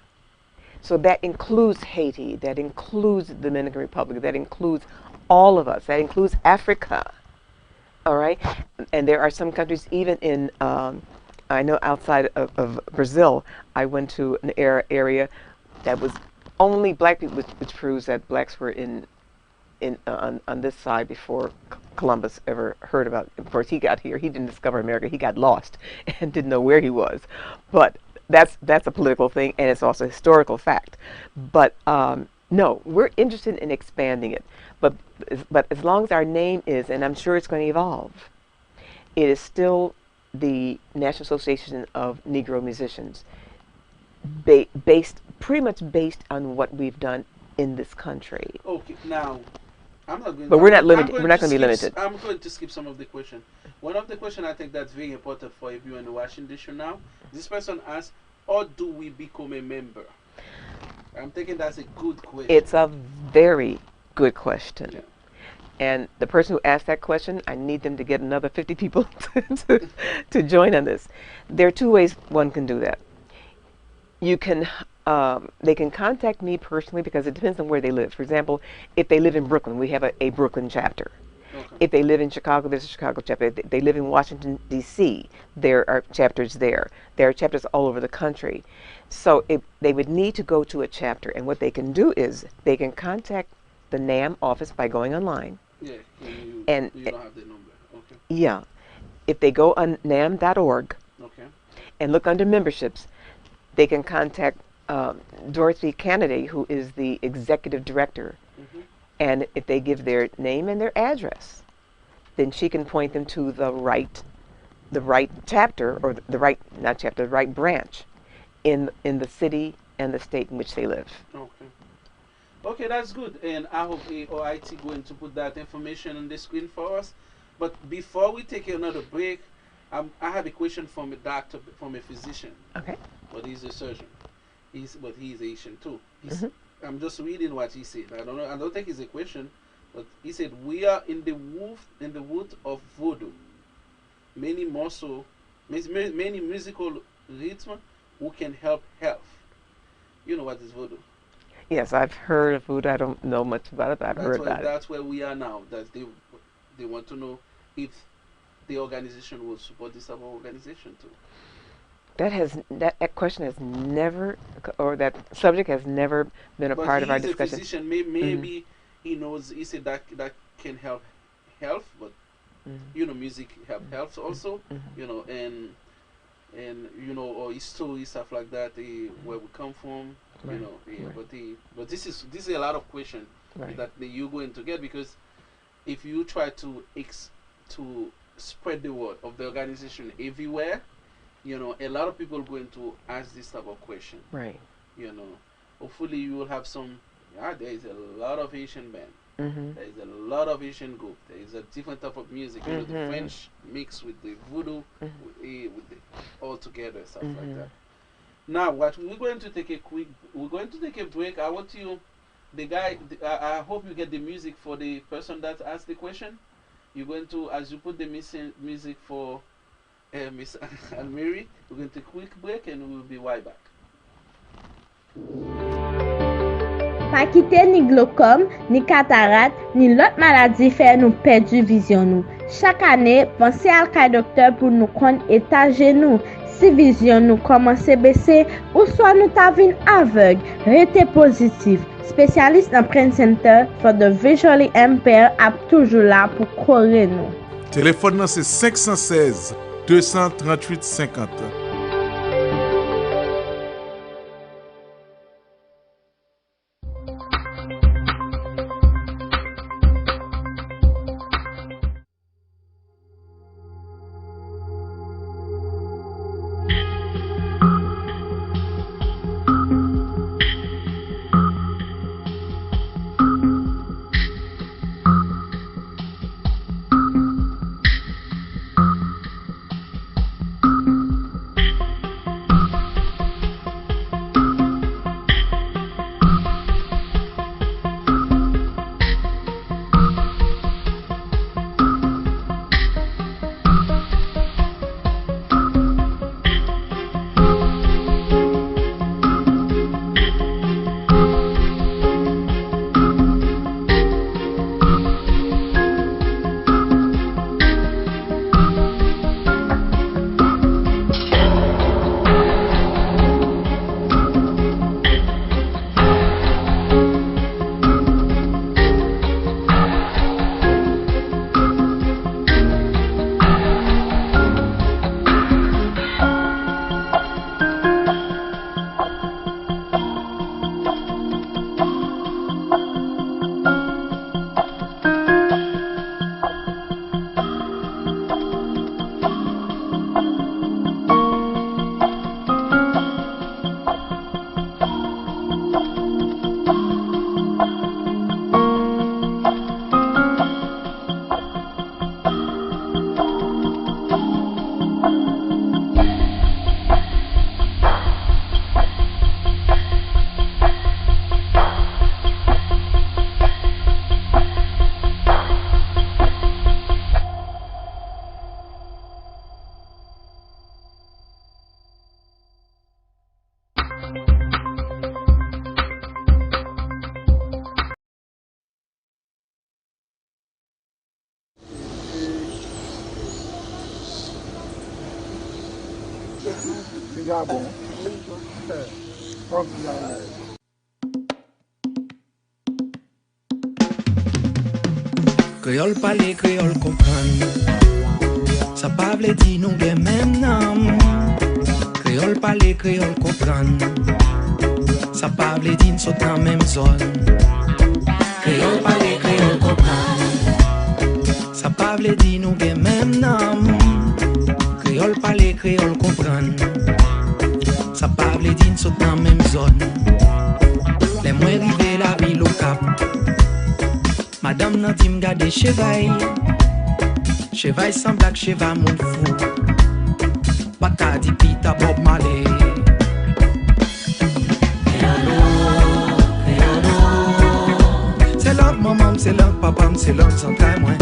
So that includes Haiti, that includes the Dominican Republic, that includes all of us, that includes Africa. All right? And there are some countries, even in, I know outside of Brazil, I went to an area that was only black people, which proves that blacks were on this side before Columbus ever heard about it. Of course, he got here. He didn't discover America. He got lost and didn't know where he was. But that's a political thing, and it's also a historical fact. But no, we're interested in expanding it. But as long as our name is, and I'm sure it's going to evolve, it is still the National Association of Negro Musicians, pretty much based on what we've done in this country. Okay, now I'm not going. But we're not limited. We're not going to be limited. I'm going to skip some of the question. One of the question I think that's very important for everyone watching this show now. This person asked, "How do we become a member?" I'm thinking that's a good question. It's a very good question. Yeah. And the person who asked that question, I need them to get another 50 people to join on this. There are two ways one can do that. You can, they can contact me personally because it depends on where they live. For example, if they live in Brooklyn, we have a Brooklyn chapter. Okay. If they live in Chicago, there's a Chicago chapter. If they live in Washington, D.C., there are chapters there. There are chapters all over the country. So if they would need to go to a chapter, and what they can do is they can contact the NAM office by going online. Yeah, you And don't have the number. Okay. yeah, if they go on nam.org Okay. and look under memberships, they can contact Dorothy Kennedy, who is the executive director. And if they give their name and their address, then she can point them to the right chapter, or the right branch in the city and the state in which they live. Okay. Okay, that's good. And I hope OIT going to put that information on the screen for us. But before we take another break, I have a question from a doctor, from a physician. Okay. But he's a surgeon. But he's Asian too. I'm just reading what he said. I don't know. I don't think it's a question, but he said we are in the wood of voodoo. Many musical rhythm who can help health. You know what is voodoo? Yes, I've heard of voodoo. I don't know much about it, but I've heard about it. That's where we are now. That they want to know if the organization will support this type of organization too. That question has never, or that subject has never been a But part of our he's a discussion. physician. Maybe he knows. He said that can help health, but music help health also. Or history stuff like that. Where we come from. Right. Right. But this is a lot of questions that you're going to get, because if you try to spread the word of the organization everywhere, a lot of people are going to ask this type of question. Right. Hopefully you will have some. Yeah, there is a lot of Asian band. There is a lot of Asian group. There is a different type of music. The French mixed with the voodoo, with the all together stuff like that. Now, what we're going to take a break. I want you, I hope you get the music for the person that asked the question. You're going to, as you put the music for Miss Anne-Marie, we're going to take a quick break and we'll be right back. Pa kite ni glaucome, ni cataracte, ni l'autre maladie fait nous perdre vision nous. Chaque année, pensez à un docteur pour nous connaître état genou. Si vision nous commence à baisser, ou soit nous t'avons aveugle, restez positif. Spécialiste en Brain Center for the visually impaired a toujours là pour courir nous. Téléphone c'est 516 238 50. Gabon. Créole parler, créole comprendre. Ça pas vle di nou gen même nam. Créole parler, créole comprendre. Ça pas vle di nous dans même zone. Créole parler, créole comprendre. Ça pas vle di nou gen même nam. Créole parler, créole comprendre. Ça pas vle di nous dans même zone. Les moins rivé la ville au cap. Madame nan ti m'gade chevaille. Chevaille sans blague, chevaille moun fou. Pata di pita Bob Marley. C'est l'autre maman, c'est l'autre papa, c'est l'autre sans taille moins.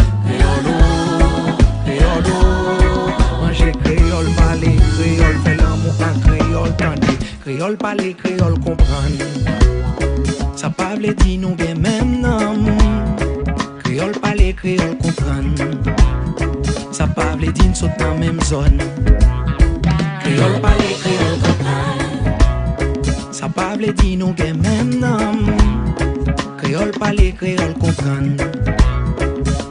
Manger créole, parler créole, fait l'amour en créole, tandis créole, parler créole, comprendre. Ça pas vle di nou gen même nom. Créole parler, créole comprendre. ça pas vle di n'sot nan même zone. Créole parler, créole comprendre. Ça pas vle di nou gen même nom. Créole parler, créole comprendre.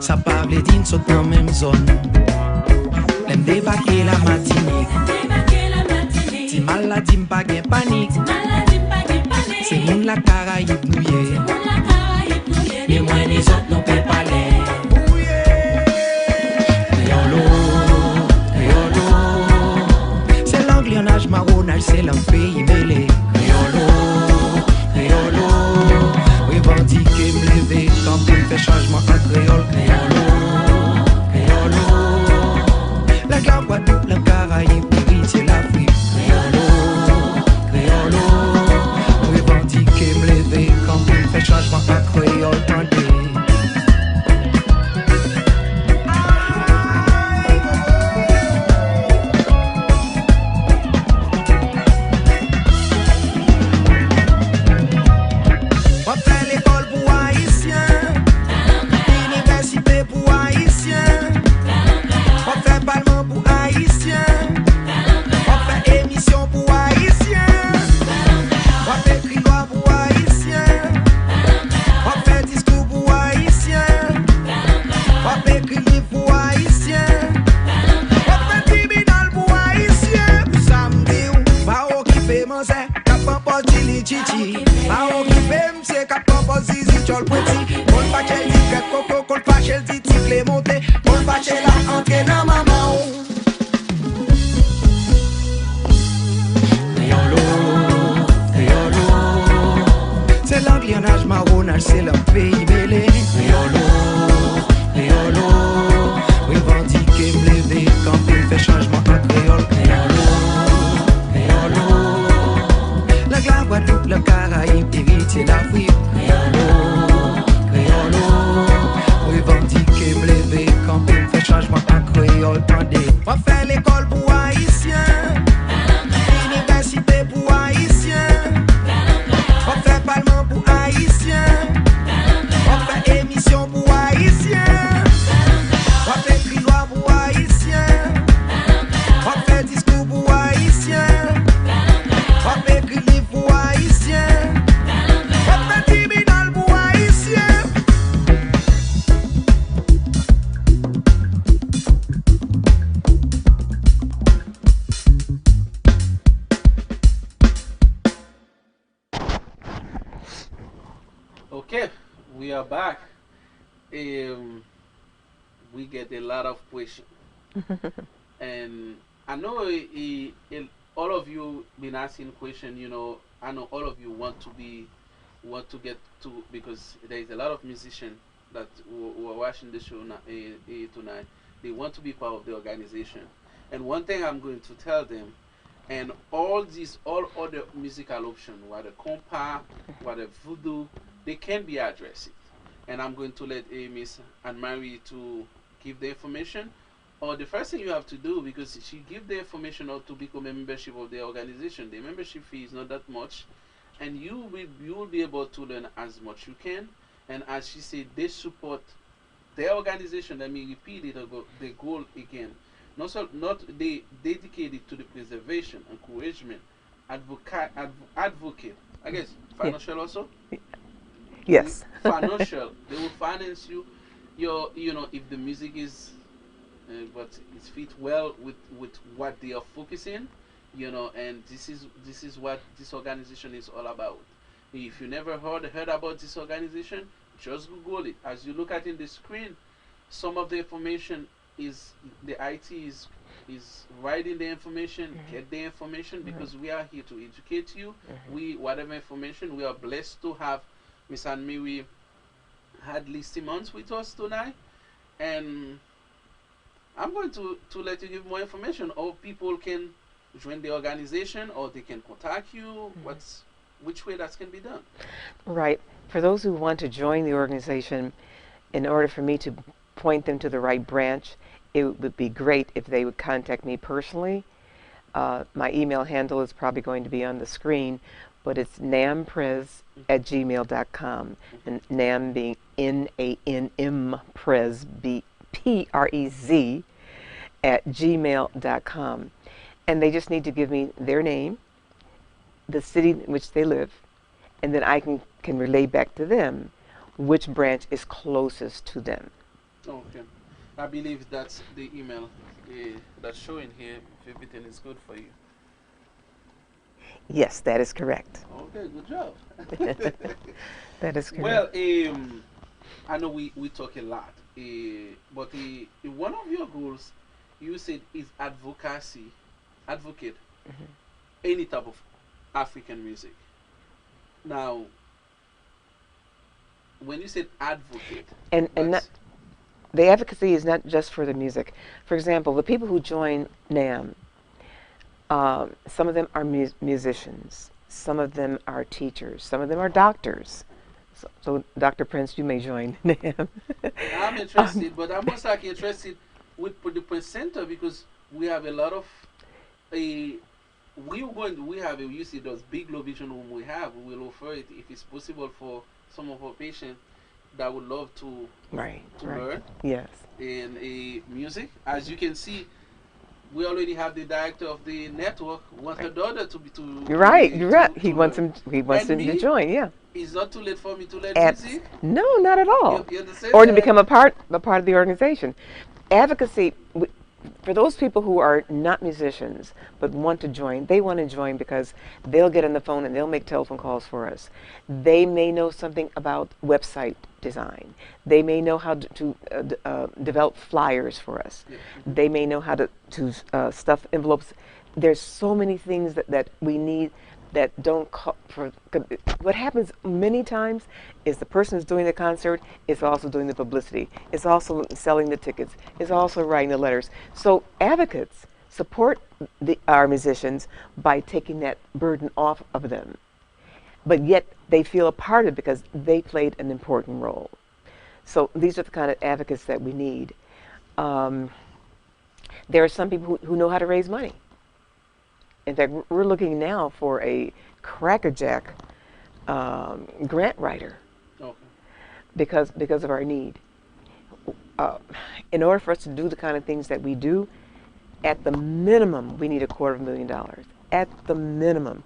Ça pas vle di n'sot nan même zone. L'aime débarquer la matinée. Si maladie m'pa gen panique. C'est moun la Caraïbe nou ye. Mais moi les autres n'ont pas parler. C'est l'anglionage marronnage, c'est l'un pays mêlé. Créolo, revendiquer, me lever, camper, me fait changement en créole. Créolo, la Guadeloupe, la Caraïbe, l'héritier, l'Afrique. Créolo, revendiquer, me lever, camper, me fait changement en créole. Tendez. C'est le pays mêlé. Créolo, revendiquer, me lever, camper, me fait changement en créole. Créolo, la Guadeloupe, la Caraïbe, héritier l'Afrique. Créolo, revendiquer, me lever, camper, me fait changement en créole. Tendez, on fait l'école pour haïtiens, université pour haïtiens, on fait parlement pour haïtiens. Émission pour haïtiens, on fait cri loi pour haïtiens, on fait discours pour haïtiens, on fait cri livre pour haïtiens, on fait tribunal pour haïtiens. Okay, we are back. We get a lot of questions, and I know all of you been asking questions. You know, I know all of you want to get to, because there is a lot of musicians that who are watching the show tonight. They want to be part of the organization, and one thing I'm going to tell them, and all other musical options, whether compa, whether voodoo, they can be addressed. And I'm going to let Miss Anne-Marie to give the information. Or the first thing you have to do, because she give the information or to become a membership of the organization. The membership fee is not that much, and you will be able to learn as much you can. And as she said, they support their organization. Let me repeat it. The goal again, not they dedicated to the preservation, encouragement, advocate. I guess financial also. Yes. Financial. They will finance you. If the music is, but it fit well with what they are focusing, and this is what this organization is all about. If you never heard about this organization, just Google it. As you look at in the screen, some of the information is the IT is writing the information, get the information, because we are here to educate you. Whatever information, we are blessed to have Miss Anne-Marie Hadley Simmons with us tonight, and I'm going to let you give more information, or people can join the organization, or they can contact you. Which way that can be done? Right. For those who want to join the organization, in order for me to point them to the right branch, it would be great if they would contact me personally. My email handle is probably going to be on the screen, but it's namprez@gmail.com, and Nam being N-A-N-M, Prez, P-R-E-Z, at gmail.com. And they just need to give me their name, the city in which they live, and then I can relay back to them which branch is closest to them. Okay. I believe that's the email that's showing here, if everything is good for you. Yes, that is correct. Okay, good job. That is correct. Well, I know we talk a lot, but one of your goals, you said, is advocate any type of African music. Now, when you said advocate, and not, the advocacy is not just for the music. For example, the people who join NAM, some of them are musicians, some of them are teachers, some of them are doctors. So Dr. Prince, you may join NAM. I'm interested, but I'm most like interested with the Prince Center because we have a lot of we have you see those big low vision room we have. We will offer it if it's possible for some of our patients that would love to learn. Yes. In music. As you can see, we already have the director of the network want her daughter to be to. You're right. He to wants learn. him. He wants him to join. Yeah. It's not too late for me to learn music. No, not at all. You understand Or that? to become a part of the organization. Advocacy. For those people who are not musicians but want to join, they want to join because they'll get on the phone and they'll make telephone calls for us. They may know something about website design. They may know how to develop flyers for us. Yeah. They may know how to stuff envelopes. There's so many things that we need that don't call for. What happens many times is the person who's doing the concert is also doing the publicity, is also selling the tickets, is also writing the letters. So advocates support our musicians by taking that burden off of them. But yet they feel a part of it because they played an important role. So these are the kind of advocates that we need. There are some people who know how to raise money. In fact, we're looking now for a crackerjack grant writer because of our need. In order for us to do the kind of things that we do, at the minimum, we need $250,000. At the minimum.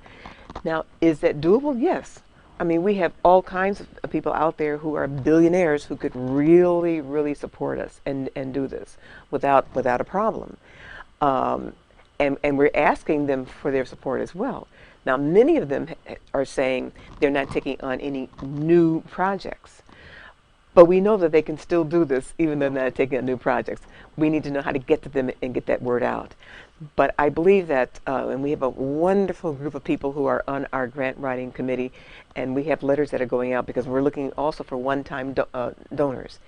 Now, is that doable? Yes. I mean, we have all kinds of people out there who are billionaires who could really, really support us and do this without a problem. And we're asking them for their support as well. Now, many of them are saying they're not taking on any new projects. But we know that they can still do this even though they're not taking on new projects. We need to know how to get to them and get that word out. But I believe that, and we have a wonderful group of people who are on our grant writing committee, and we have letters that are going out because we're looking also for one-time donors.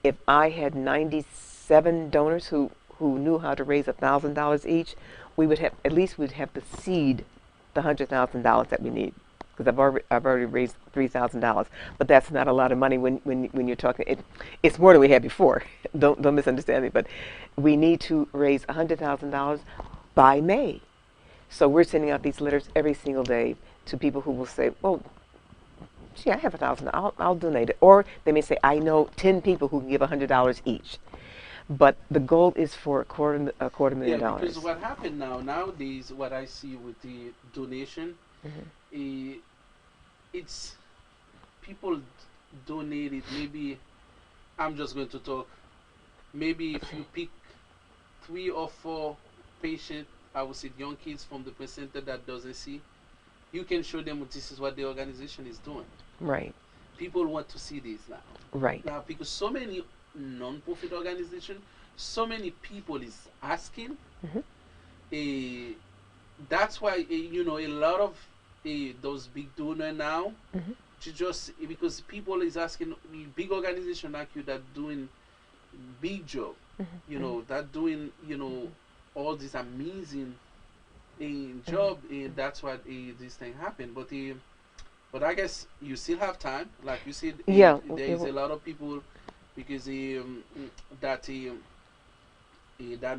If I had 97 donors who knew how to raise $1,000 each, we would have we'd have to seed the $100,000 that we need. Because I've already raised $3,000, but that's not a lot of money when you're talking. It's more than we had before. Don't misunderstand me. But we need to raise $100,000 by May. So we're sending out these letters every single day to people who will say, "Well, gee, I have $1,000. I'll donate it." Or they may say, "I know 10 people who can give $100 each." But the goal is for a quarter million dollars. Because what happened nowadays, what I see with the donation, it's people donate it. Maybe I'm just going to talk. Maybe if you pick 3 or 4 patients, I would say young kids from the placenta that doesn't see, you can show them this is what the organization is doing. Right. People want to see this now. Right. Now, because so many non-profit organizations, so many people is asking. That's why a lot of those big donors now, just because people is asking big organization like you that doing big job, that doing all this amazing job, that's why this thing happened. But I guess you still have time, like you said. Yeah, there is a lot of people because that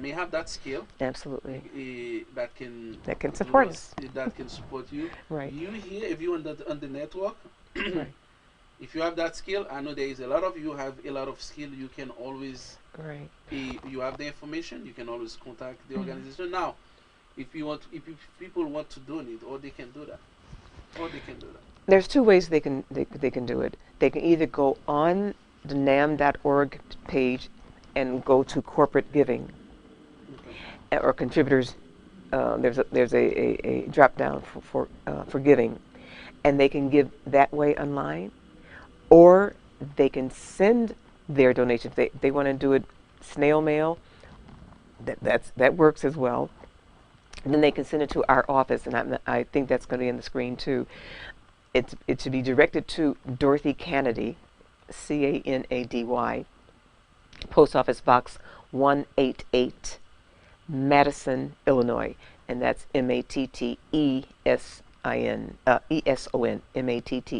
may have that skill. Absolutely. That can support us. That can support you. Right. You here, if you on the network, right. If you have that skill, I know there is a lot of you have a lot of skill. You can always, Right. you have the information. You can always contact the Mhm. organization. Now, if people want to donate, or they can do that, or they can do that. There's two ways they can do it. They can either go on the NAM.org page and go to corporate giving Okay. or contributors. There's a drop down for giving, and they can give that way online, or they can send their donations. They want to do it snail mail. That works as well. And then they can send it to our office, and I think that's going to be on the screen too. It should be directed to Dorothy Canady, Canady, Post Office Box 188, Madison, Illinois, and that's Matteson,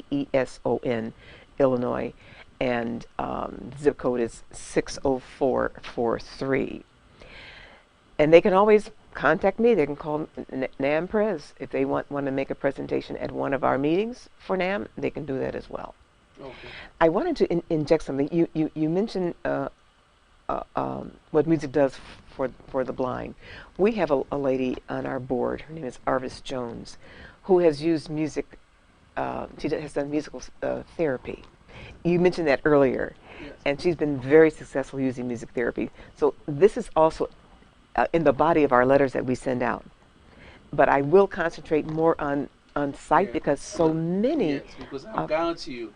Matteson, Illinois, and zip code is 60443. And they can always contact me. They can call NAM Pres if they want to make a presentation at one of our meetings for NAM. They can do that as well. Okay. I wanted to inject something. You mentioned what music does for the blind. We have a lady on our board. Her name is Arvis Jones, who has used music. She has done musical therapy. You mentioned that earlier, Yes. and she's been very successful using music therapy. So this is also in the body of our letters that we send out. But I will concentrate more on site Yeah. because so many. Yes, because I guarantee you,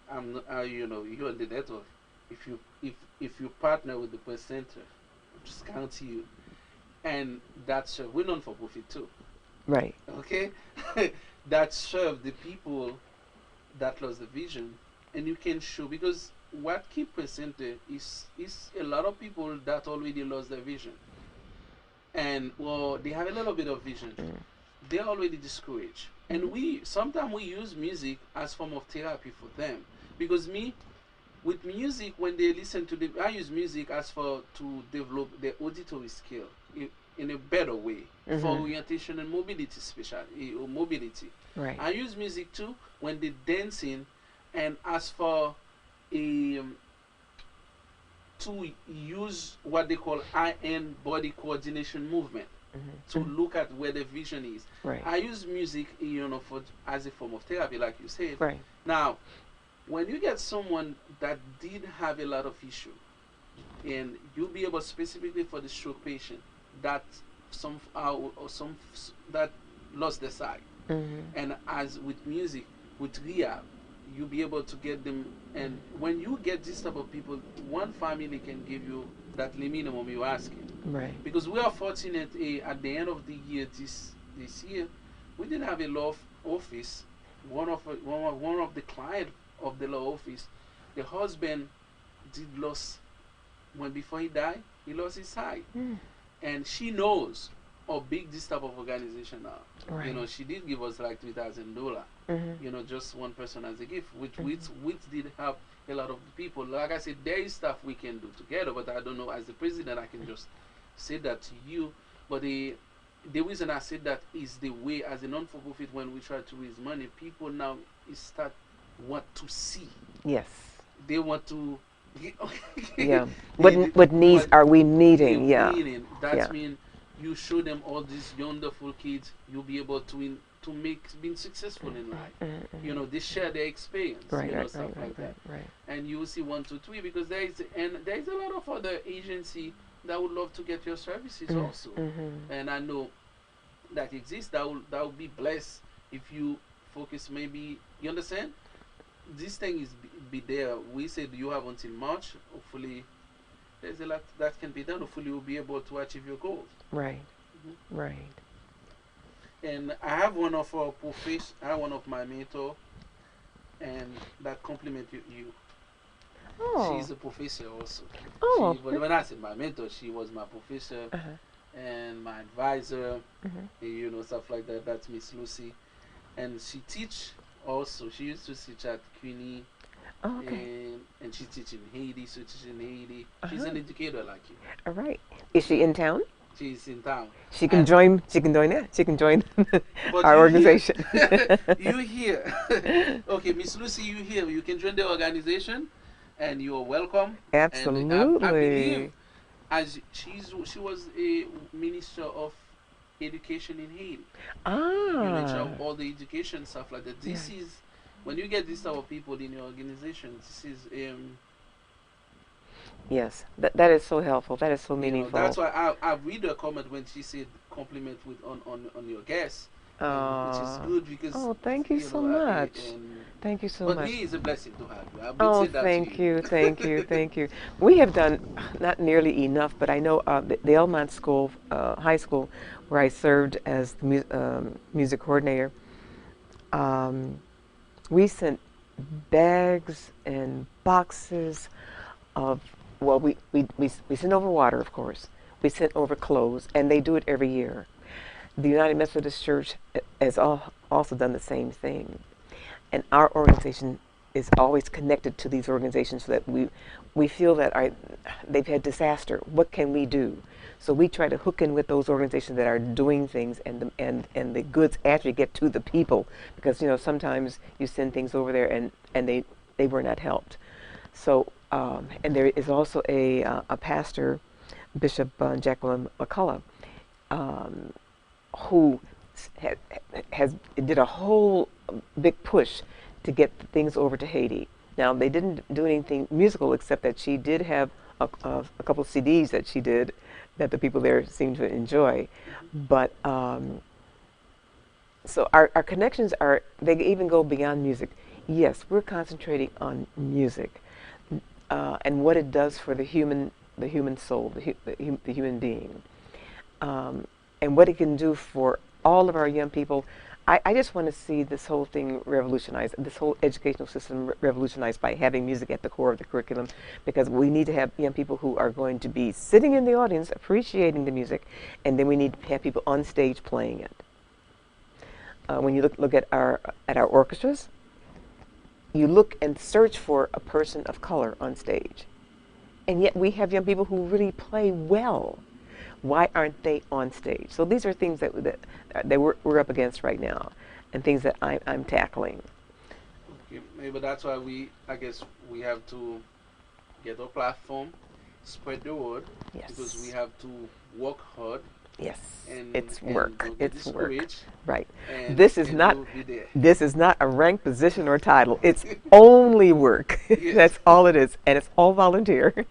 you're on the network. If you partner with the press center, I'm just guarantee you, and that's we're non for profit too. Right. Okay, that serve the people that lost the vision, and you can show because what keep press center is a lot of people that already lost their vision, and well they have a little bit of vision. They're already discouraged, and we sometimes we use music as form of therapy for them because me with music when they listen to the I use music as for to develop their auditory skill in a better way for orientation and mobility especially or mobility. Right. I use music too when they dancing and as for a to use what they call eye and body coordination movement to look at where the vision is. Right. I use music, for as a form of therapy, like you said. Right. Now, when you get someone that did have a lot of issue, and you'll be able specifically for the stroke patient that that lost their sight, and as with music, with rehab, you'll be able to get them. And when you get this type of people, one family can give you that minimum you're asking. Right. Because we are fortunate at the end of the year this year, we didn't have a law office. One of the client of the law office, the husband did lose when before he died, he lost his sight, and she knows how big this type of organization are. Right. She did give us like $3,000. Just one person as a gift, which did help a lot of people. Like I said, there is stuff we can do together, but I don't know as the president I can just say that to you. But the reason I said that is the way as a non-for-profit when we try to raise money, people now start want to see. Yes. They want to. Yeah. What needs are we meeting? Yeah. That means you show them all these wonderful kids. You'll be able to make being successful in life. They share their experience. Stuff like that. Right. And you will see 1, 2, 3 because there is a lot of other agency that would love to get your services also. And I know that exists. That will be blessed if you focus. Maybe you understand. This thing is be there. We said you have until March. Hopefully, there's a lot that can be done. Hopefully, you'll be able to achieve your goals. Right. Right. And I have one of our I have one of my mentor, and that compliment you. Oh. She's a professor also. Oh. But when I said my mentor, she was my professor and my advisor. Stuff like that. That's Miss Lucy, and she teach also. She used to teach at CUNY. Oh, okay. And she teaches in Haiti. So she's in Haiti. She's an educator like you. All right. Is she in town? She's in town. She can join. She can join it. She can join But our you organization. You here? Okay, Miss Lucy, you here? You can join the organization, and you are welcome. And I believe, Absolutely. as she was a minister of education in Haiti. You know, in charge Ah. of all the education stuff like that. This Yeah. is when you get this type of people in your organization. This is Yes. That is so helpful. That is so you know, meaningful. that's why I read her comment when she said compliment with on your guest, and which is good because Oh, thank you you so know much. and Thank you so but much. me is a blessing to have you. I would Oh, say that to thank you. you, thank you, thank you. We have done not nearly enough, but I know the Elmont School, high school, where I served as the music coordinator. Um, we sent bags and boxes of, well, we sent over water, of course. We sent over clothes, and they do it every year. The United Methodist Church has also done the same thing. And our organization is always connected to these organizations so that we feel that they've had disaster. What can we do? So we try to hook in with those organizations that are doing things, and the goods actually get to the people, because sometimes you send things over there and they were not helped. So and there is also a pastor, Bishop Jacqueline McCullough, who has did a whole big push to get things over to Haiti. Now, they didn't do anything musical except that she did have a couple of CDs that she did that the people there seemed to enjoy. But so our connections they even go beyond music. Yes, we're concentrating on music and what it does for the human soul, the human being, and what it can do for all of our young people. I just want to see this whole thing revolutionized, this whole educational system revolutionized by having music at the core of the curriculum, because we need to have young people who are going to be sitting in the audience appreciating the music, and then we need to have people on stage playing it. When you look at our orchestras, you look and search for a person of color on stage, and yet we have young people who really play well. Why aren't they on stage? So these are things that we're up against right now, and things that I'm tackling. Okay, maybe that's why I guess we have to get a platform, spread the word, Yes. because we have to work hard. Yes, And it's and work. don't get It's work. discouraged, Right. and This is and not we'll be there. this is not a rank, position, or title. It's only work. Yes. That's all it is, and it's all volunteer.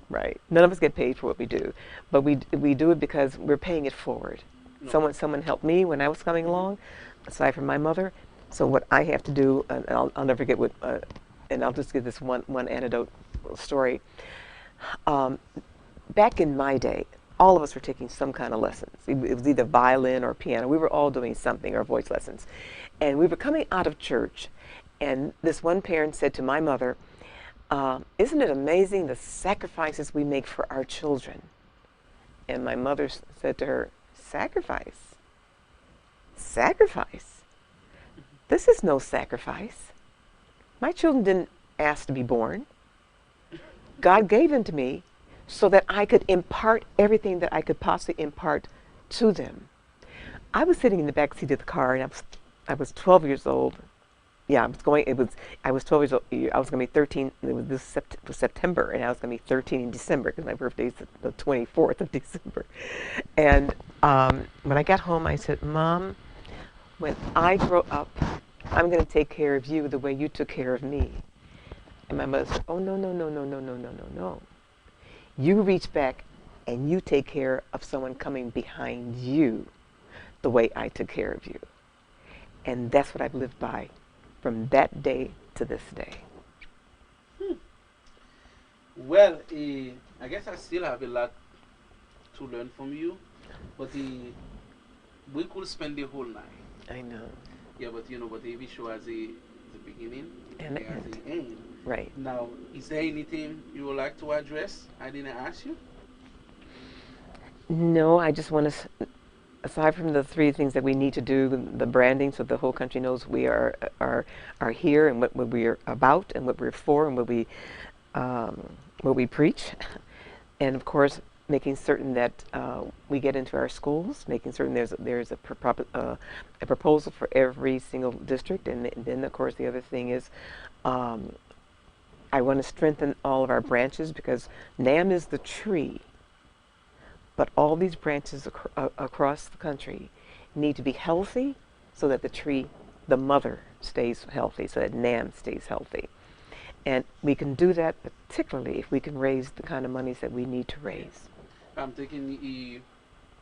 Right. None of us get paid for what we do, but we do it because we're paying it forward. No. Someone helped me when I was coming along, aside from my mother. So what I have to do, and I'll never forget what, and I'll just give this one anecdote story. Back in my day, all of us were taking some kind of lessons. It was either violin or piano. We were all doing something, or voice lessons. And we were coming out of church, and this one parent said to my mother, isn't it amazing the sacrifices we make for our children? And my mother said to her, sacrifice? Sacrifice? This is no sacrifice. My children didn't ask to be born. God gave them to me so that I could impart everything that I could possibly impart to them. I was sitting in the back seat of the car, and I was 12 years old. Yeah, I was 12 years old. I was going to be 13. It was September, and I was going to be 13 in December, because my birthday is the 24th of December. And when I got home, I said, Mom, when I grow up, I'm going to take care of you the way you took care of me. And my mother said, oh, no, no, no, no, no, no, no, no, no. You reach back and you take care of someone coming behind you the way I took care of you. And that's what I've lived by from that day to this day. Well, I guess I still have a lot to learn from you, but we could spend the whole night. I know. Yeah, but but every show has the beginning And it has end. the end. Right. Now, is there anything you would like to address? I didn't ask you. No, I just want to, aside from the three things that we need to do, the branding, so the whole country knows we are here, and what we're about, and what we're for, and what we preach, and of course making certain that we get into our schools, making certain there's a proposal for every single district, and then of course the other thing is I want to strengthen all of our branches because NAM is the tree, but all these branches across the country need to be healthy so that the tree, the mother, stays healthy, so that NAM stays healthy. And we can do that particularly if we can raise the kind of monies that we need to raise. I'm thinking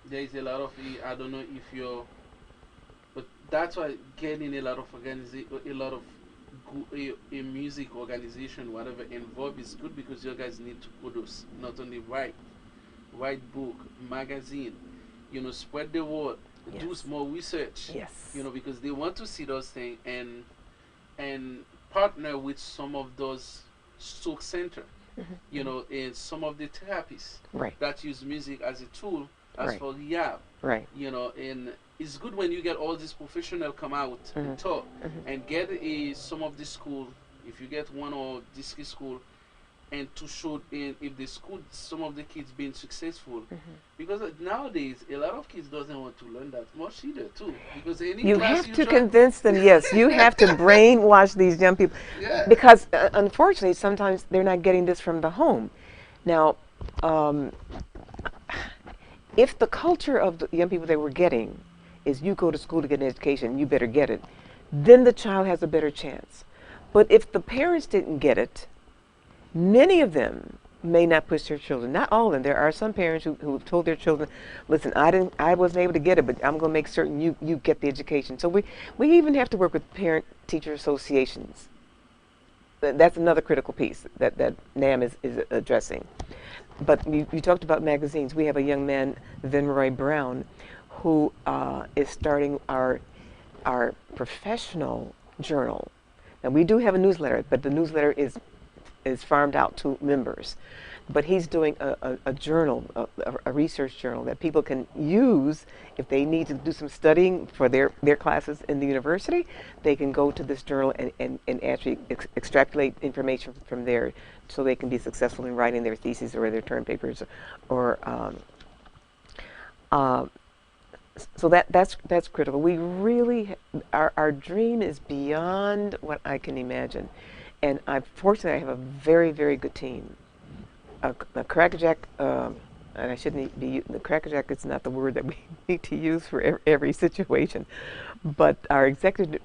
there is a lot of, I don't know if you're, but that's why getting a lot of a music organization, whatever, involved is good because you guys need to produce, not only write book, magazine, spread the word, Yes. do more research, Yes. because they want to see those things and partner with some of those stroke center, and some of the therapists Right. that use music as a tool as Right. for rehab, Right. and it's good when you get all these professionals come out and talk and get some of the school, if you get one or this school, and to show if the school, some of the kids being successful, because nowadays a lot of kids doesn't want to learn that much either too, because any You class have you to try, convince them, yes, you have to brainwash these young people. Yeah. Because unfortunately, sometimes they're not getting this from the home. Now, if the culture of the young people they were getting is you go to school to get an education, you better get it, then the child has a better chance. But if the parents didn't get it, many of them may not push their children. Not all of them. There are some parents who have told their children, listen, I wasn't able to get it, but I'm going to make certain you get the education. So we even have to work with parent-teacher associations. That's another critical piece that NAM is addressing. But you talked about magazines. We have a young man, Vinroy Brown, who is starting our professional journal. Now we do have a newsletter, but the newsletter is farmed out to members. But he's doing a journal, a research journal that people can use if they need to do some studying for their classes in the university. They can go to this journal and actually extrapolate information from there so they can be successful in writing their theses or their term papers. So that's critical. We really, our dream is beyond what I can imagine. And fortunately, I have a very, very good team. A crackerjack, and I shouldn't be, the crackerjack is not the word that we need to use for every situation, but our executive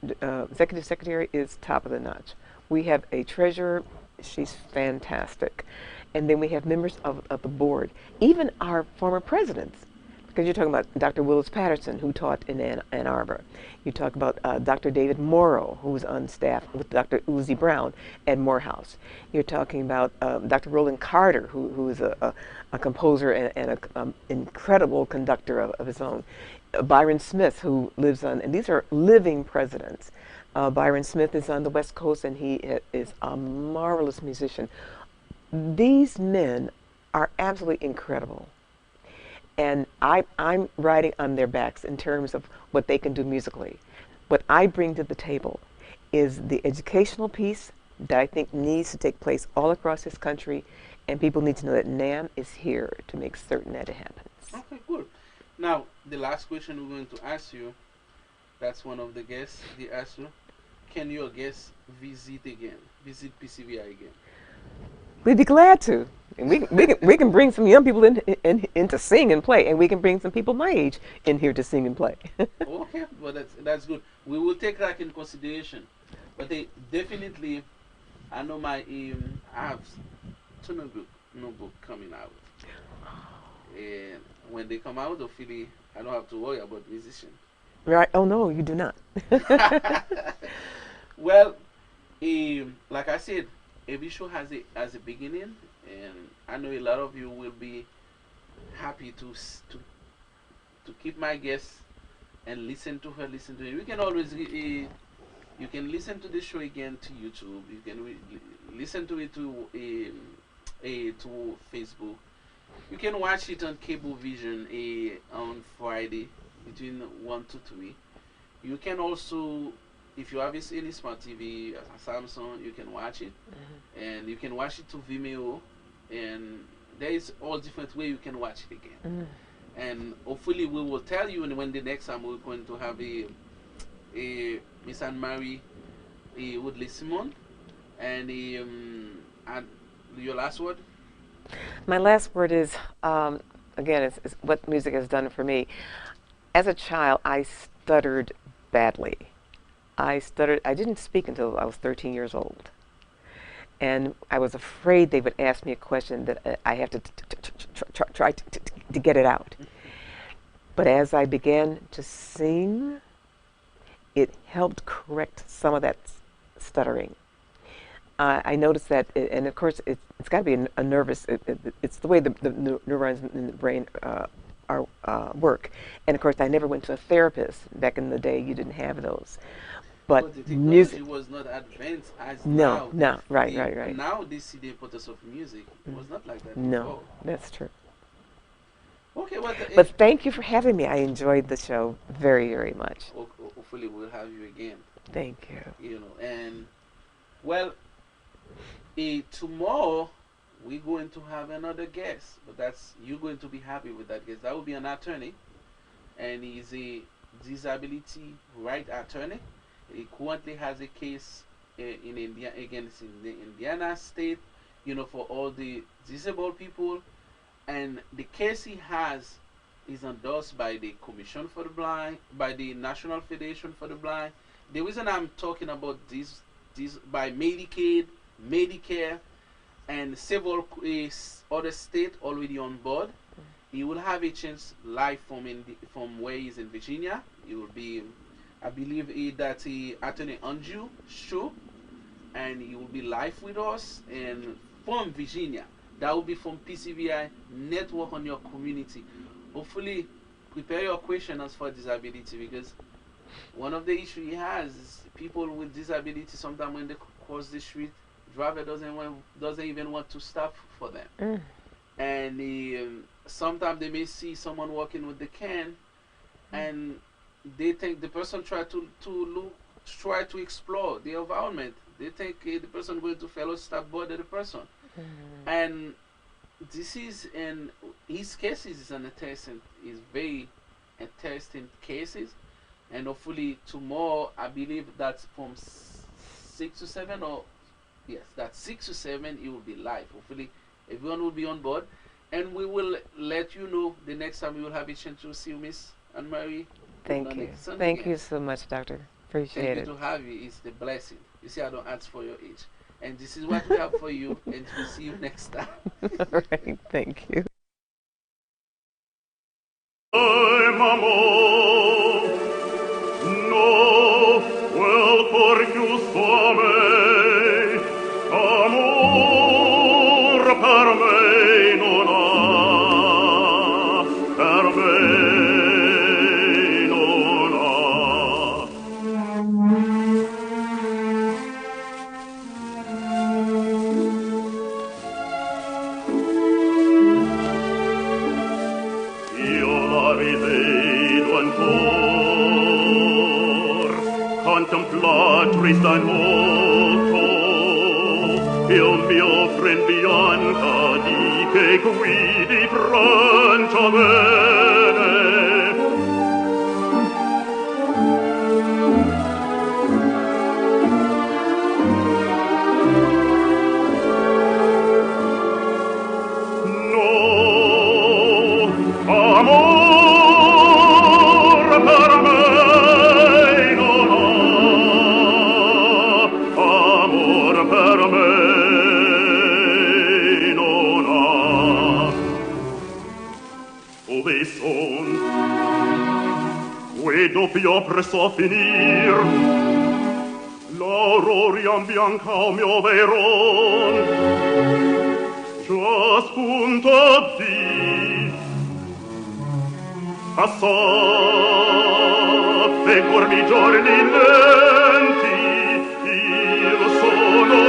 secretary is top of the notch. We have a treasurer, she's fantastic. And then we have members of the board, even our former presidents. Because you're talking about Dr. Willis Patterson, who taught in Ann Arbor. You talk about Dr. David Morrow, who was on staff with Dr. Uzi Brown at Morehouse. You're talking about Dr. Roland Carter, who is a composer and an incredible conductor of his own. Byron Smith, who lives on, and these are living presidents. Byron Smith is on the West Coast, and he is a marvelous musician. These men are absolutely incredible. And I'm riding on their backs in terms of what they can do musically. What I bring to the table is the educational piece that I think needs to take place all across this country, and people need to know that NAM is here to make certain that it happens. Okay, good. Now, the last question we're going to ask you, that's one of the guests, they asked you, can your guests visit PCVI again? We'd be glad to. And we can bring some young people in to sing and play, and we can bring some people my age in here to sing and play. Okay, well that's good. We will take that in consideration. But they definitely, I know I have two notebook coming out, and when they come out, hopefully I don't have to worry about musicians. Right? Oh no, you do not. Well, like I said, every show has a beginning, and I know a lot of you will be happy to keep my guest and listen to her. We can always you can listen to the show again to YouTube. You can listen to it to Facebook. You can watch it on Cable Vision on Friday between 1 to 3. You can also, if you have any smart TV, a Samsung, you can watch it, and you can watch it to Vimeo, and there is all different way you can watch it again. Mm. And hopefully we will tell you when the next time we're going to have a Miss Anne Marie Woodley Simon and your last word. My last word is, again, it's what music has done for me. As a child, I stuttered badly. I didn't speak until I was 13 years old. And I was afraid they would ask me a question that I have to try to get it out. But as I began to sing, it helped correct some of that stuttering. I noticed that, and of course, it's got to be a nervous. It's the way the neurons in the brain work. And of course, I never went to a therapist. Back in the day, you didn't have those. But the music technology was not advanced as no, now. no, right. Now they see the importance of music. It was not like that No, before. that's true. Okay, But thank you for having me. I enjoyed the show very, very much. Hopefully we'll have you again. Thank you. You know, and well, tomorrow we're going to have another guest, but you're going to be happy with that guest. That will be an attorney, and he's a disability right attorney. He currently has a case in India against in the Indiana state, for all the disabled people, and the case he has is endorsed by the Commission for the Blind, by the National Federation for the Blind. The reason I'm talking about this by Medicaid, Medicare, and several other states already on board. He will have a chance live from where he's in Virginia. He will be, I believe, that Attorney Andrew show, and he will be live with us and from Virginia. That will be from PCVI Network on your community. Hopefully, prepare your questions for disability, because one of the issues he has is people with disability. Sometimes when they cross the street, driver doesn't even want to stop for them, and sometimes they may see someone walking with the can, and they think the person try to explore the environment. They think the person going to fellow stop bother the person, and this is in his cases is very interesting cases, and hopefully tomorrow I believe that's from 6 to 7 or yes, that's 6 to 7. It will be live. Hopefully everyone will be on board, and we will let you know the next time we will have a chance to see you, Miss Anne Marie. Thank you. Thank you so much, Doctor. Appreciate it. Thank you to have you. It's the blessing. You see, I don't ask for your age. And this is what we have for you, and we'll see you next time. All right. Thank you. Contemplatrice dein volto, il mio friend Bianca di che guidi Francia bene. No, amor per me. Doppio presso a finir l'aurora bianca o mio veron già spunta di passate cormi giorni lenti il sono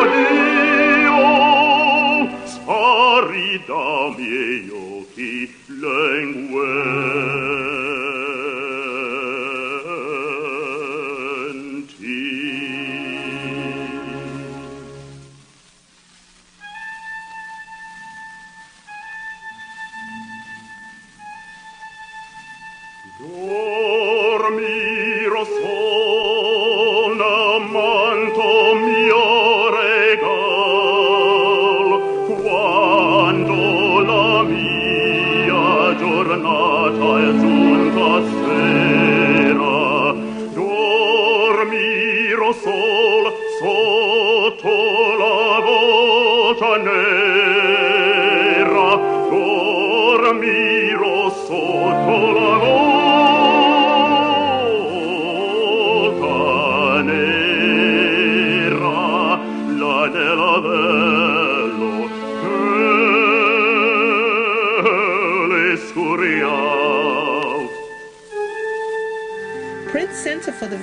io spari da miei occhi langue. beata e giunta sera, dormiro sol sotto la volta nera, dormiro sotto la volta nera, l'anelavello le scuriau. Prince Center for the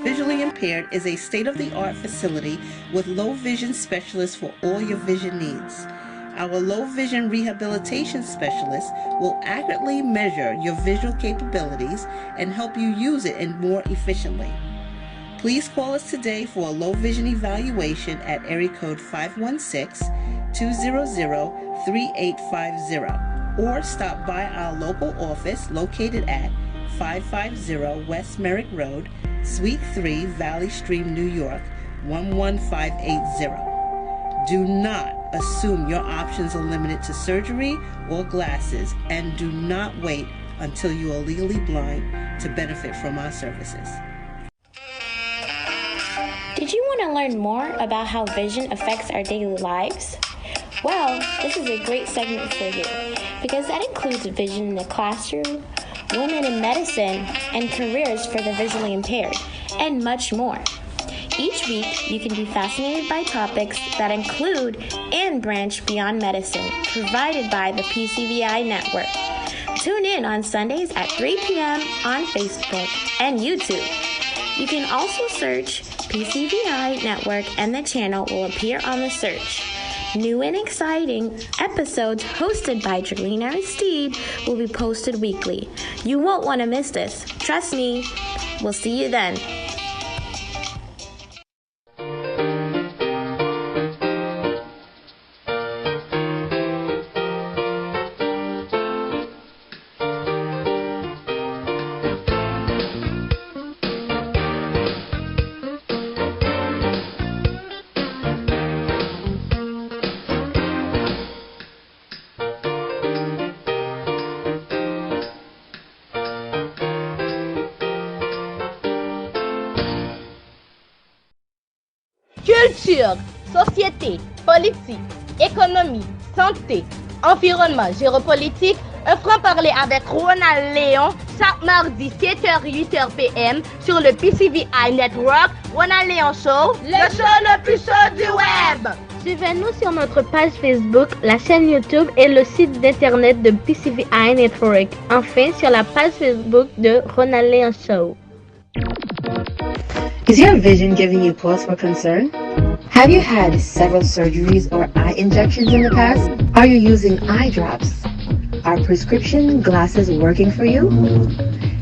Visually Impaired is a state-of-the-art facility with low vision specialists for all your vision needs. Our low vision rehabilitation specialists will accurately measure your visual capabilities and help you use it more efficiently. Please call us today for a low vision evaluation at area code 516-200-3850 or stop by our local office located at 550 West Merrick Road, Suite 3, Valley Stream, New York, 11580. Do not assume your options are limited to surgery or glasses, and do not wait until you are legally blind to benefit from our services. Did you want to learn more about how vision affects our daily lives? Well, this is a great segment for you because that includes vision in the classroom, women in medicine, and careers for the visually impaired, and much more. Each week, you can be fascinated by topics that include and branch beyond medicine, provided by the PCVI Network. Tune in on Sundays at 3 p.m. on Facebook and YouTube. You can also search PCVI Network and the channel will appear on the search. New and exciting episodes hosted by Jerlene Aristide will be posted weekly. You won't want to miss this. Trust me. We'll see you then. Culture, société, politique, économie, santé, environnement, géopolitique, un franc-parler avec Ronald Léon, chaque mardi 7h, 8h PM sur le PCVI Network, Ronald Léon Show, le show le plus chaud du web. Suivez-nous sur notre page Facebook, la chaîne YouTube et le site d'internet de PCVI Network. Enfin, sur la page Facebook de Ronald Léon Show. Is your vision giving you pause for concern? Have you had several surgeries or eye injections in the past? Are you using eye drops? Are prescription glasses working for you?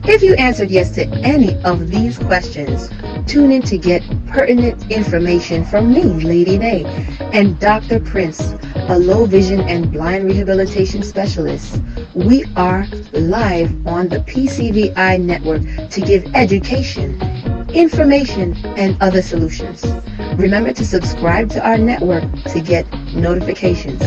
If you answered yes to any of these questions, tune in to get pertinent information from me, Lady Day, and Dr. Prince, a low vision and blind rehabilitation specialist. We are live on the PCVI Network to give education, information, and other solutions. Remember to subscribe to our network to get notifications.